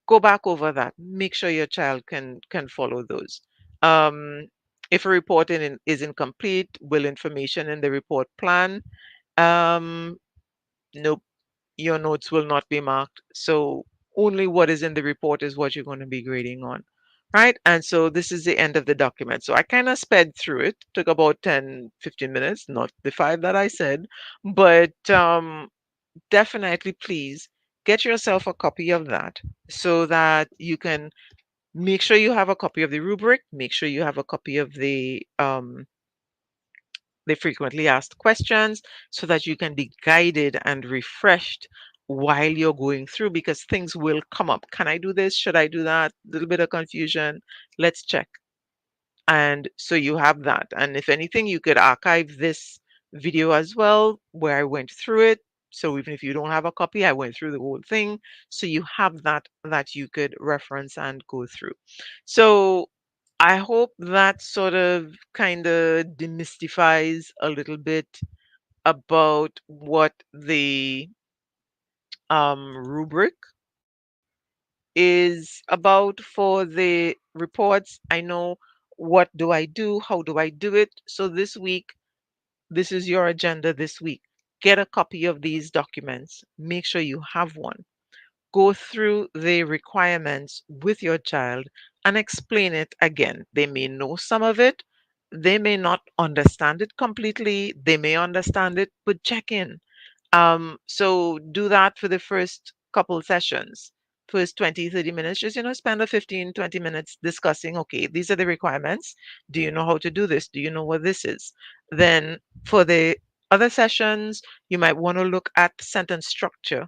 Go back over that. Make sure your child can follow those. Um, if a report is incomplete, will information in the report plan? Um, nope, your notes will not be marked. So only what is in the report is what you're going to be grading on. Right. And so this is the end of the document. So I kind of sped through it, took about 10-15 minutes, not the five that I said, but definitely please get yourself a copy of that so that you can make sure you have a copy of the rubric, make sure you have a copy of the frequently asked questions so that you can be guided and refreshed while you're going through, because things will come up. Can I do this? Should I do that? A little bit of confusion. Let's check. And so you have that. And if anything, you could archive this video as well, where I went through it. So even if you don't have a copy, I went through the whole thing. So you have that you could reference and go through. So I hope that sort of kind of demystifies a little bit about what the rubric is about for the reports. I know what do I do, how do I do it. So this week, this is your agenda this week. Get a copy of these documents. Make sure you have one. Go through the requirements with your child and explain it again. They may know some of it, they may not understand it completely, they may understand it, but check in. So do that for the first couple sessions, first 20-30 minutes. Just, spend a 15-20 minutes discussing, okay, these are the requirements. Do you know how to do this? Do you know what this is? Then for the other sessions, you might want to look at sentence structure.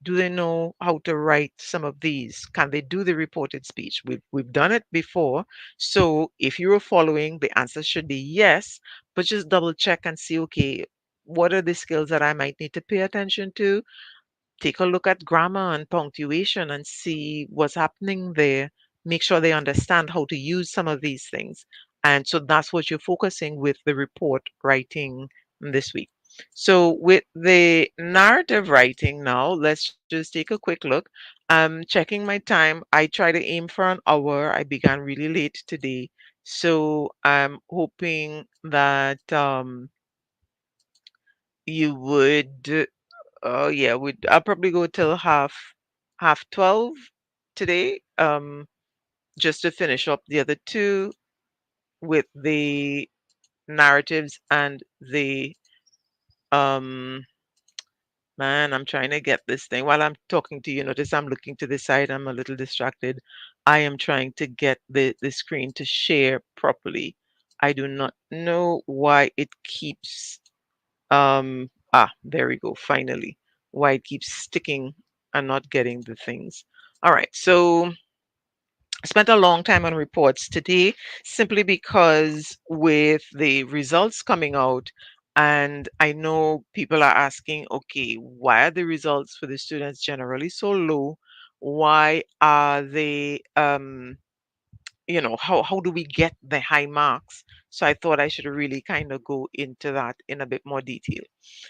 Do they know how to write some of these? Can they do the reported speech? We've done it before. So if you were following, the answer should be yes, but just double check and see, okay, what are the skills that I might need to pay attention to? Take a look at grammar and punctuation and see what's happening there. Make sure they understand how to use some of these things. And so that's what you're focusing with the report writing this week. So with the narrative writing now, let's just take a quick look. I'm checking my time. I try to aim for an hour. I began really late today. So I'm hoping that you would oh yeah, I'll probably go till half 12 today, just to finish up the other two with the narratives and the um man, I'm trying to get this thing while I'm talking to you. Notice I'm looking to the side, I'm a little distracted. I am trying to get the screen to share properly. I do not know why it keeps there we go, finally. Why it keeps sticking and not getting the things. All right, so I spent a long time on reports today simply because with the results coming out, and I know people are asking, okay, why are the results for the students generally so low? Why are they how do we get the high marks? So I thought I should really kind of go into that in a bit more detail.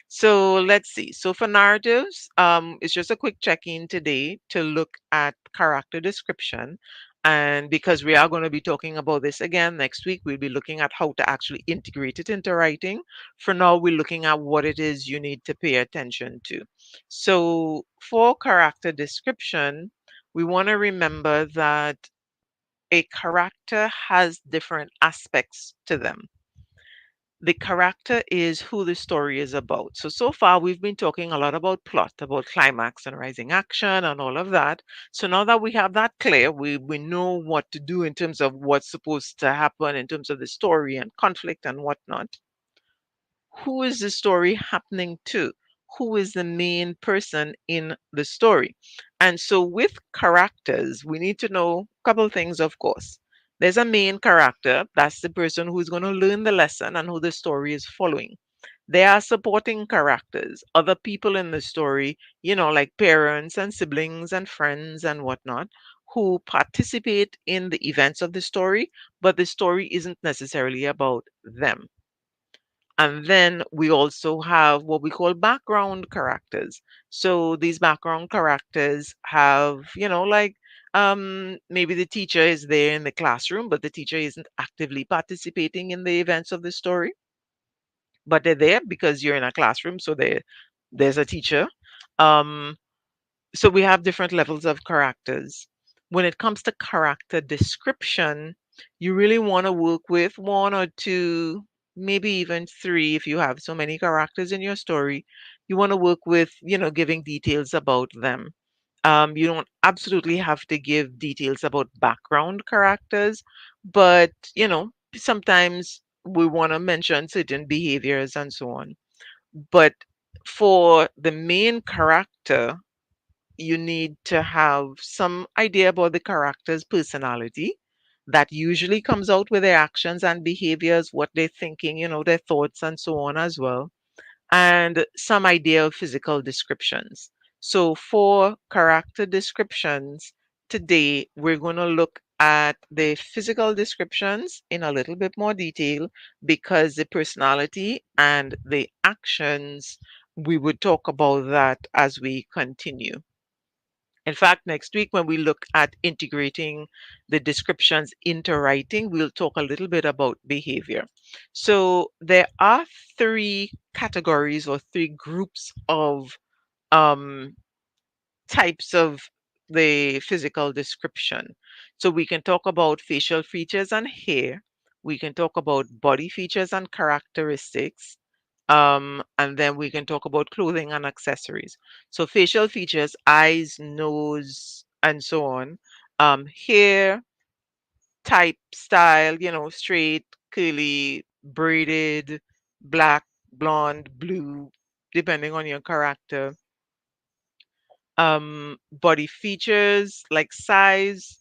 So let's see. So for narratives, it's just a quick check-in today to look at character description. And because we are going to be talking about this again next week, we'll be looking at how to actually integrate it into writing. For now, we're looking at what it is you need to pay attention to. So for character description, we want to remember that a character has different aspects to them. The character is who the story is about. So far, we've been talking a lot about plot, about climax and rising action and all of that. So now that we have that clear, we know what to do in terms of what's supposed to happen in terms of the story and conflict and whatnot. Who is the story happening to? Who is the main person in the story? And so with characters, we need to know a couple things, of course. There's a main character, that's the person who's going to learn the lesson and who the story is following. There are supporting characters, other people in the story, like parents and siblings and friends and whatnot, who participate in the events of the story, but the story isn't necessarily about them. And then we also have what we call background characters. So these background characters have, maybe the teacher is there in the classroom, but the teacher isn't actively participating in the events of the story, but they're there because you're in a classroom, so there's a teacher. Um, so we have different levels of characters. When it comes to character description, you really want to work with one or two, maybe even three if you have so many characters in your story. You want to work with, giving details about them. You don't absolutely have to give details about background characters, but, sometimes we want to mention certain behaviors and so on. But for the main character, you need to have some idea about the character's personality. That usually comes out with their actions and behaviors, what they're thinking, their thoughts and so on as well, and some idea of physical descriptions. So for character descriptions, today we're going to look at the physical descriptions in a little bit more detail, because the personality and the actions, we would talk about that as we continue. In fact, next week, when we look at integrating the descriptions into writing, we'll talk a little bit about behavior. So there are three categories or three groups of um, types of the physical description. So we can talk about facial features and hair. We can talk about body features and characteristics. And then we can talk about clothing and accessories. So facial features, eyes, nose, and so on. Hair, type, style, straight, curly, braided, black, blonde, blue, depending on your character. Body features like size,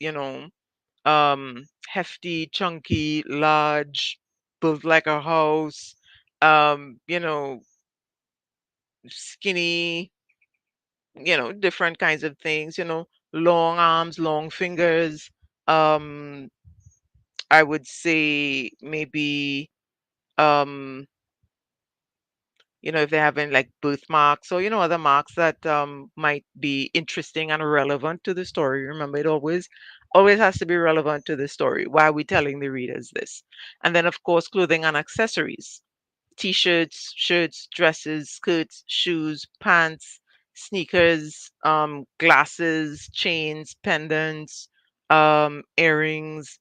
hefty, chunky, large, built like a house, skinny, different kinds of things, long arms, long fingers. Um, I would say maybe, um, if they're having like birthmarks or, other marks that might be interesting and relevant to the story. Remember, it always has to be relevant to the story. Why are we telling the readers this? And then, of course, clothing and accessories. T-shirts, shirts, dresses, skirts, shoes, pants, sneakers, glasses, chains, pendants, earrings,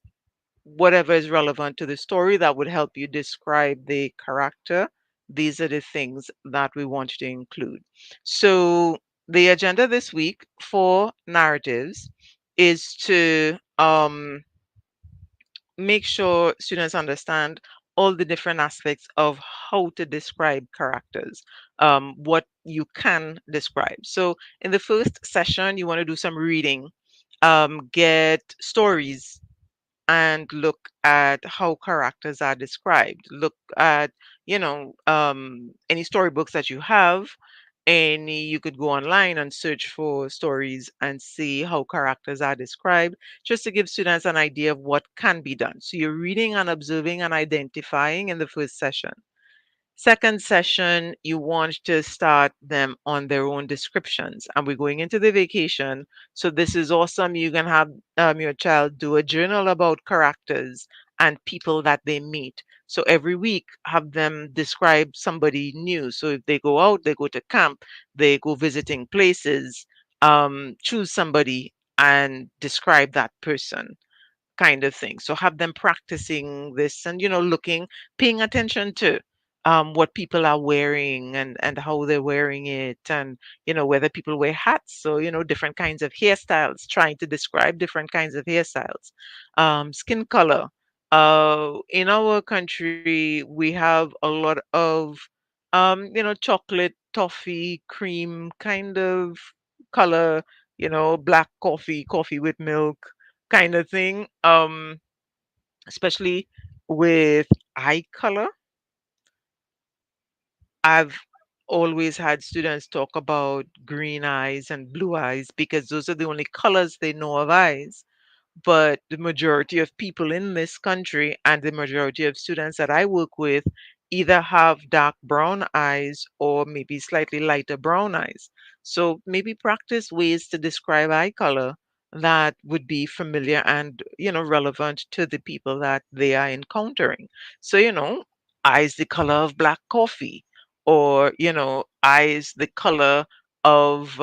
whatever is relevant to the story that would help you describe the character. These are the things that we want you to include. So the agenda this week for narratives is to make sure students understand all the different aspects of how to describe characters, what you can describe. So in the first session, you want to do some reading, get stories and look at how characters are described. Look at, any storybooks that you have any you could go online and search for stories and see how characters are described, just to give students an idea of what can be done. So you're reading and observing and identifying in the first session. Second session, you want to start them on their own descriptions. And we're going into the vacation. So this is awesome. You can have your child do a journal about characters and people that they meet. So every week, have them describe somebody new. So if they go out, they go to camp, they go visiting places, choose somebody and describe that person, kind of thing. So have them practicing this and, looking, paying attention to what people are wearing and how they're wearing it, and, whether people wear hats. So, different kinds of hairstyles, trying to describe different kinds of hairstyles. Skin color. In our country, we have a lot of, chocolate, toffee, cream kind of color, black coffee, coffee with milk kind of thing. Especially with eye color. I've always had students talk about green eyes and blue eyes because those are the only colors they know of eyes. But the majority of people in this country and the majority of students that I work with either have dark brown eyes or maybe slightly lighter brown eyes. So maybe practice ways to describe eye color that would be familiar and, relevant to the people that they are encountering. So, eyes the color of black coffee, or, eyes the color of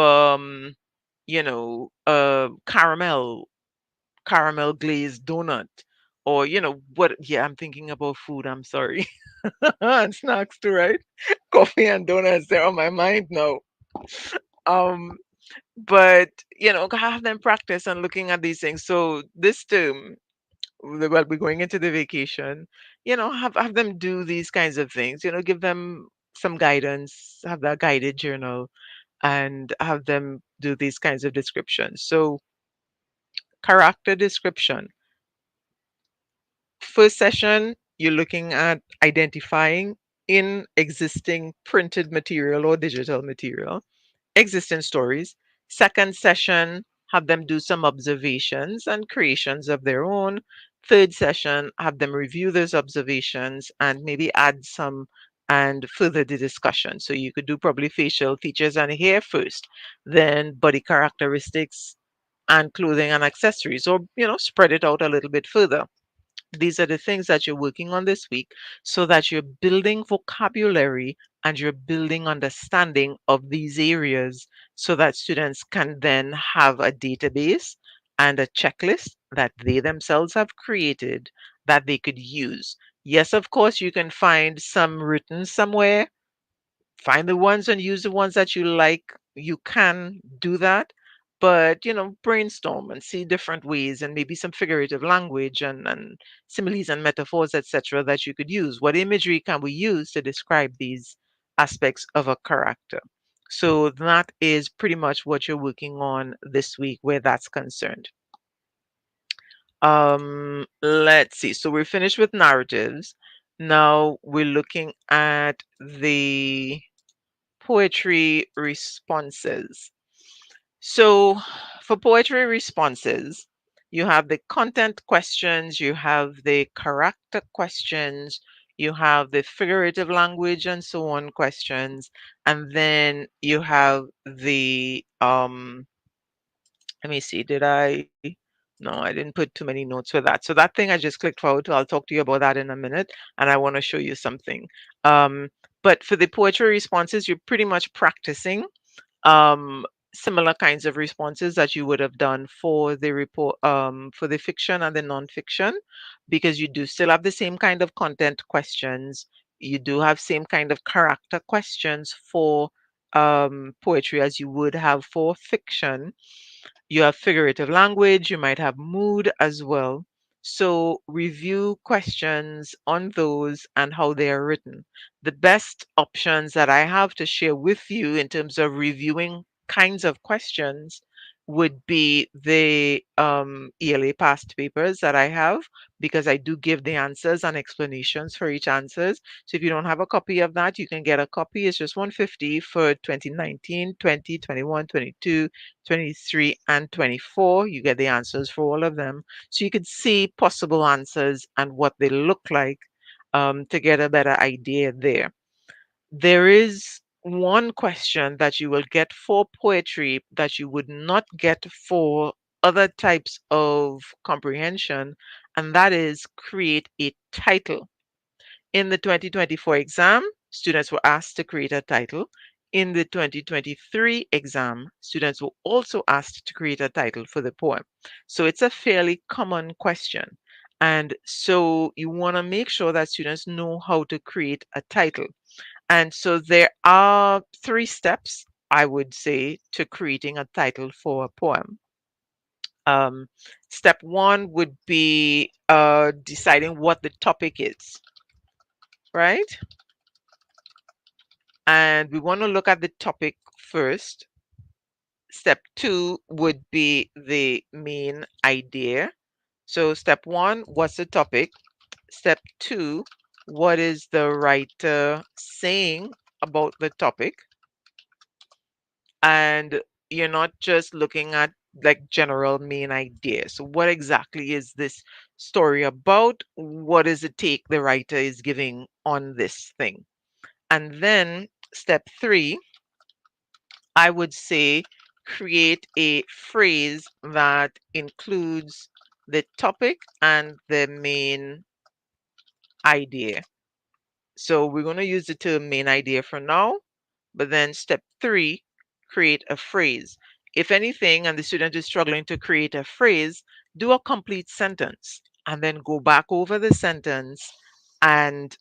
caramel glazed donut, or, what. Yeah, I'm thinking about food, I'm sorry. And snacks too, right? Coffee and donuts, they're on my mind now. um but, have them practice and looking at these things. So this term, while we're going into the vacation, have them do these kinds of things, give them some guidance, have that guided journal, and have them do these kinds of descriptions. So character description. First session, you're looking at identifying in existing printed material or digital material, existing stories. Second session, have them do some observations and creations of their own. Third session, have them review those observations and maybe add some and further the discussion. So you could do probably facial features and hair first, then body characteristics and clothing and accessories, or, spread it out a little bit further. These are the things that you're working on this week so that you're building vocabulary and you're building understanding of these areas so that students can then have a database and a checklist that they themselves have created that they could use. Yes, of course, you can find some written somewhere. Find the ones and use the ones that you like. You can do that, but, brainstorm and see different ways and maybe some figurative language and similes and metaphors, etc., that you could use. What imagery can we use to describe these aspects of a character? So that is pretty much what you're working on this week where that's concerned. Let's see. So we're finished with narratives. Now we're looking at the poetry responses. So, for poetry responses, you have the content questions, you have the character questions, you have the figurative language and so on questions, and then you have the let me see, did I? No, I didn't put too many notes for that. So that thing I just clicked forward to, I'll talk to you about that in a minute, and I want to show you something. Um, but for the poetry responses, you're pretty much practicing um, similar kinds of responses that you would have done for the report, for the fiction and the nonfiction, because you do still have the same kind of content questions. You do have same kind of character questions for poetry as you would have for fiction. You have figurative language, you might have mood as well. So review questions on those and how they are written. The best options that I have to share with you in terms of reviewing kinds of questions would be the ELA past papers that I have, because I do give the answers and explanations for each answers. So if you don't have a copy of that, you can get a copy. It's just 150 for 2019, 20, 21, 22, 23, and 24. You get the answers for all of them. So you could see possible answers and what they look like, to get a better idea there. There is one question that you will get for poetry that you would not get for other types of comprehension, and that is create a title. In the 2024 exam, students were asked to create a title. In the 2023 exam, students were also asked to create a title for the poem. So it's a fairly common question. And so you want to make sure that students know how to create a title. And so there are three steps, I would say, to creating a title for a poem. Um, Step one would be deciding what the topic is, right? And we want to look at the topic first. Step two would be the main idea. So, step one, what's the topic? Step two, what is the writer saying about the topic? And you're not just looking at like general main ideas. So what exactly is this story about? What is the take the writer is giving on this thing? And then step three, I would say create a phrase that includes the topic and the main idea. So we're going to use the term main idea for now. But then step three, create a phrase. If anything, and the student is struggling to create a phrase, do a complete sentence and then go back over the sentence, and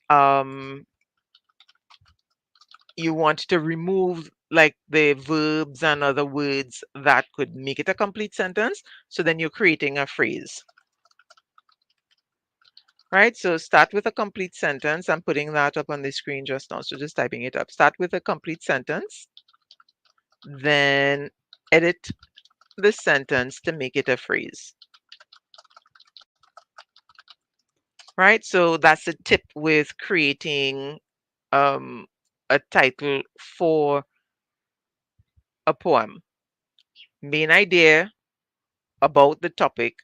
you want to remove like the verbs and other words that could make it a complete sentence. So then you're creating a phrase. Right, so start with a complete sentence. I'm putting that up on the screen just now, so just typing it up. Start with a complete sentence, then edit the sentence to make it a phrase. Right, so that's a tip with creating um, a title for a poem. Main idea about the topic,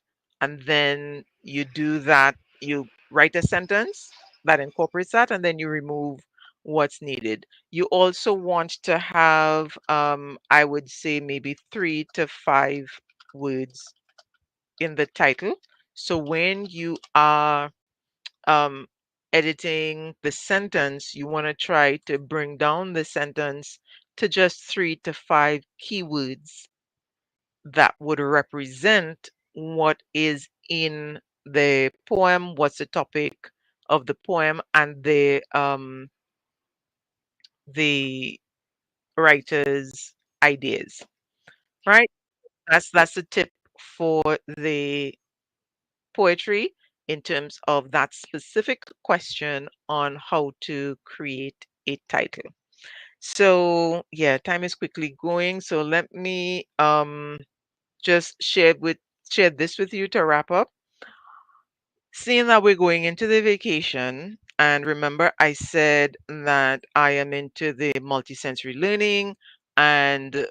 and then you do that, you write a sentence that incorporates that, and then you remove what's needed. You also want to have, I would say, maybe 3 to 5 words in the title. So when you are um, editing the sentence, you want to try to bring down the sentence to just 3 to 5 keywords that would represent what is in the poem, what's the topic of the poem, and the writer's ideas. Right? That's the tip for the poetry in terms of that specific question on how to create a title. So yeah, time is quickly going. So let me just share this with you to wrap up. Seeing that we're going into the vacation, and remember, I said that I am into the multisensory learning, and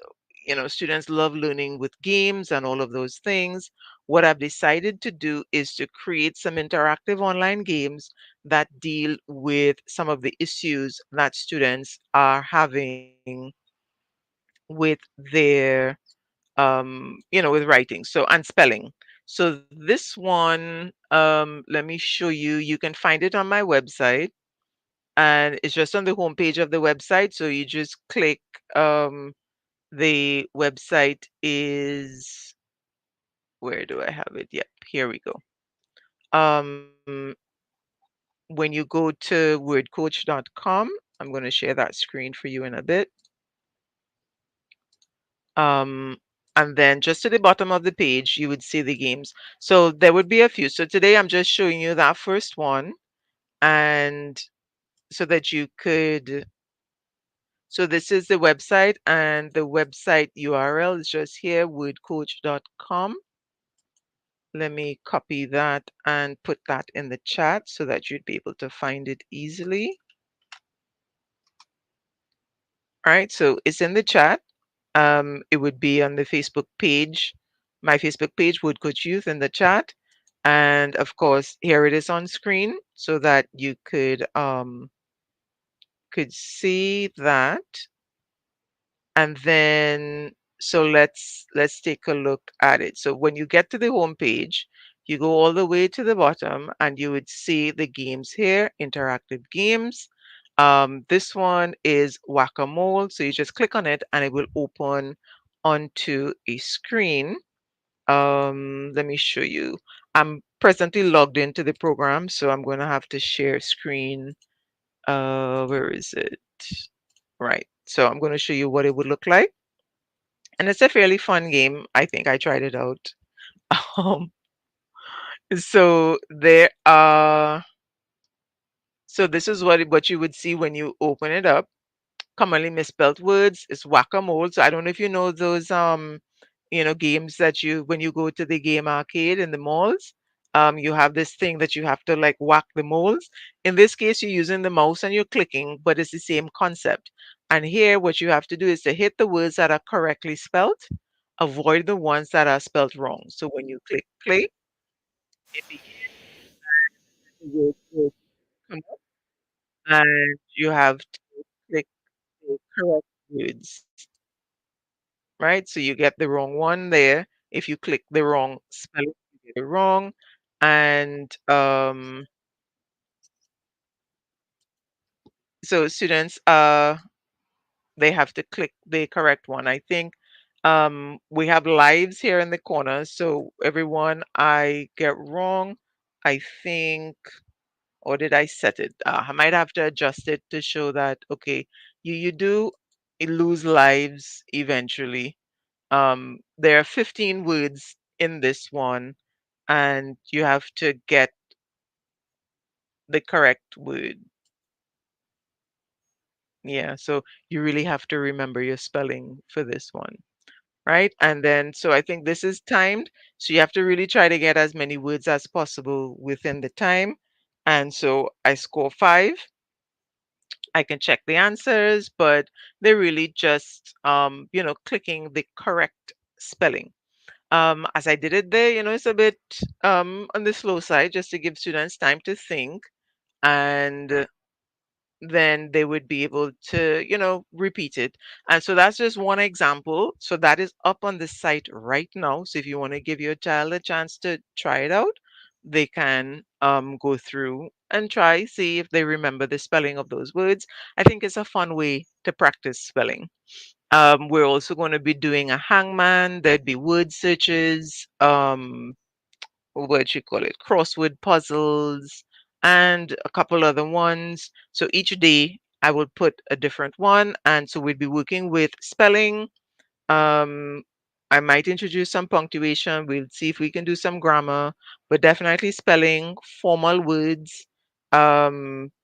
students love learning with games and all of those things. What I've decided to do is to create some interactive online games that deal with some of the issues that students are having with their with writing, so and spelling. So this one, let me show you. You can find it on my website, and it's just on the homepage of the website. So you just click. The website is, where do I have it? Yep, here we go. Um, when you go to wordcoach.com, I'm going to share that screen for you in a bit. Um, and then just to the bottom of the page, you would see the games. So there would be a few. So today I'm just showing you that first one, and so that you could So this is the website, and the website URL is just here, wordcoach.com. Let me copy that and put that in the chat so that you'd be able to find it easily. All right, so it's in the chat. It would be on the Facebook page, my Facebook page, Wood Coach Youth, in the chat. And of course, here it is on screen so that you could see that. And then so let's take a look at it. So when you get to the home page, you go all the way to the bottom and you would see the games here, interactive games. This one is Whack-A-Mole. So you just click on it and it will open onto a screen. Let me show you. I'm presently logged into the program, so I'm going to have to share screen. Where is it? Right. So I'm going to show you what it would look like. And it's a fairly fun game. I think I tried it out. Um, so there are, so this is what you would see when you open it up. Commonly misspelled words is whack-a-mole. So I don't know if you know those games that you when you go to the game arcade in the malls, you have this thing that you have to like whack the moles. In this case, you're using the mouse and you're clicking, but it's the same concept. And here, what you have to do is to hit the words that are correctly spelled, avoid the ones that are spelled wrong. So when you click play, it begins the word will come up, and you have to click the correct words, right? So you get the wrong one there. If you click the wrong spelling, you get it wrong. And so students, they have to click the correct one. I think we have lives here in the corner. So everyone I get wrong, I think, or did I set it? I might have to adjust it to show that, okay, you do lose lives eventually. There are 15 words in this one, and you have to get the correct word. Yeah, so you really have to remember your spelling for this one, right? And then, so I think this is timed. So you have to really try to get as many words as possible within the time. And so I score 5. I can check the answers, but they're really just, clicking the correct spelling. As I did it there, it's a bit on the slow side just to give students time to think, and then they would be able to, repeat it. And so that's just one example. So that is up on the site right now. So if you want to give your child a chance to try it out, they can go through and try, see if they remember the spelling of those words. I think it's a fun way to practice spelling. We're also going to be doing a hangman. There'd be word searches. What you call it, crossword puzzles, and a couple other ones. So each day I will put a different one. And so we'd be working with spelling. Um, I might introduce some punctuation. We'll see if we can do some grammar, but definitely spelling, formal words,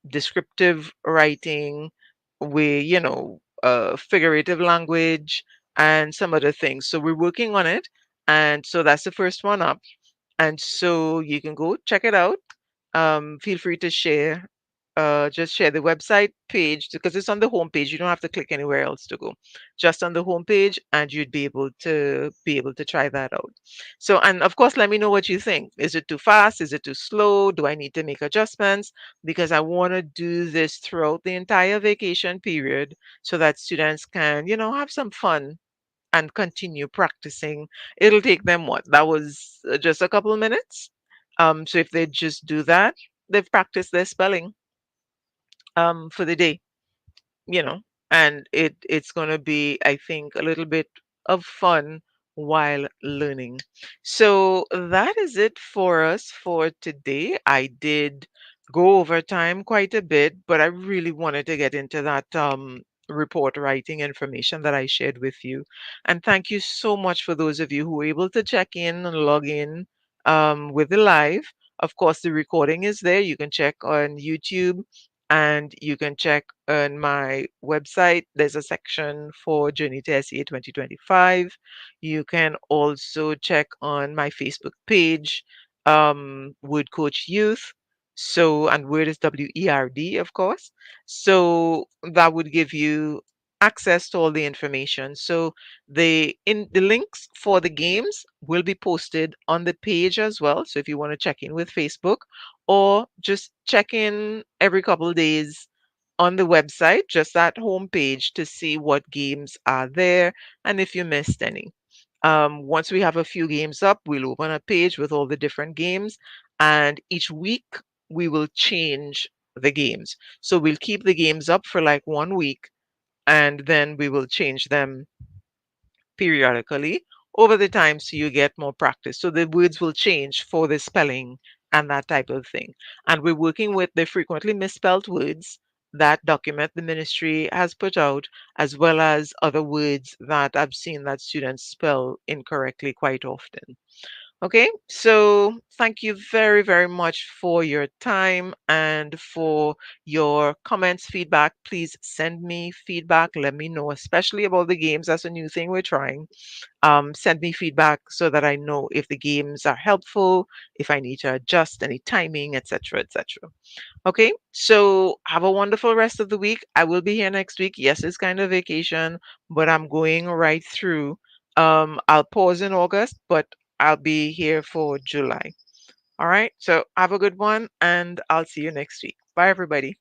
descriptive writing, figurative language, and some other things. So we're working on it. And so that's the first one up. And so you can go check it out. Feel free to share. Just share the website page because it's on the home page. You don't have to click anywhere else to go. Just on the home page, and you'd be able to try that out. So, and of course, let me know what you think. Is it too fast? Is it too slow? Do I need to make adjustments? Because I want to do this throughout the entire vacation period so that students can, have some fun and continue practicing. It'll take them what? That was just a couple of minutes. So if they just do that, they've practiced their spelling for the day, you know, and it's going to be, I think, a little bit of fun while learning. So that is it for us for today. I did go over time quite a bit, but I really wanted to get into that report writing information that I shared with you. And thank you so much for those of you who were able to check in and log in with the live. Of course, the recording is there. You can check on YouTube And you can check on my website. There's a section for Journey to SEA 2025. You can also check on my Facebook page, Word Coach Youth. So, and Word is WERD, of course. So that would give you access to all the information. So the links for the games will be posted on the page as well. So if you want to check in with Facebook, or just check in every couple of days on the website, just that homepage, to see what games are there and if you missed any. Once we have a few games up, we'll open a page with all the different games, and each week we will change the games. So we'll keep the games up for like 1 week, and then we will change them periodically over the time so you get more practice. So the words will change for the spelling and that type of thing. And we're working with the frequently misspelled words that document the ministry has put out, as well as other words that I've seen that students spell incorrectly quite often. Okay, so thank you very, very much for your time and for your comments, feedback. Please send me feedback. Let me know, especially about the games. That's a new thing we're trying. Send me feedback so that I know if the games are helpful, if I need to adjust any timing, etc., etc. Okay, so have a wonderful rest of the week. I will be here next week. Yes, it's kind of vacation, but I'm going right through. I'll pause in August, but I'll be here for July. All right, so have a good one, and I'll see you next week. Bye, everybody.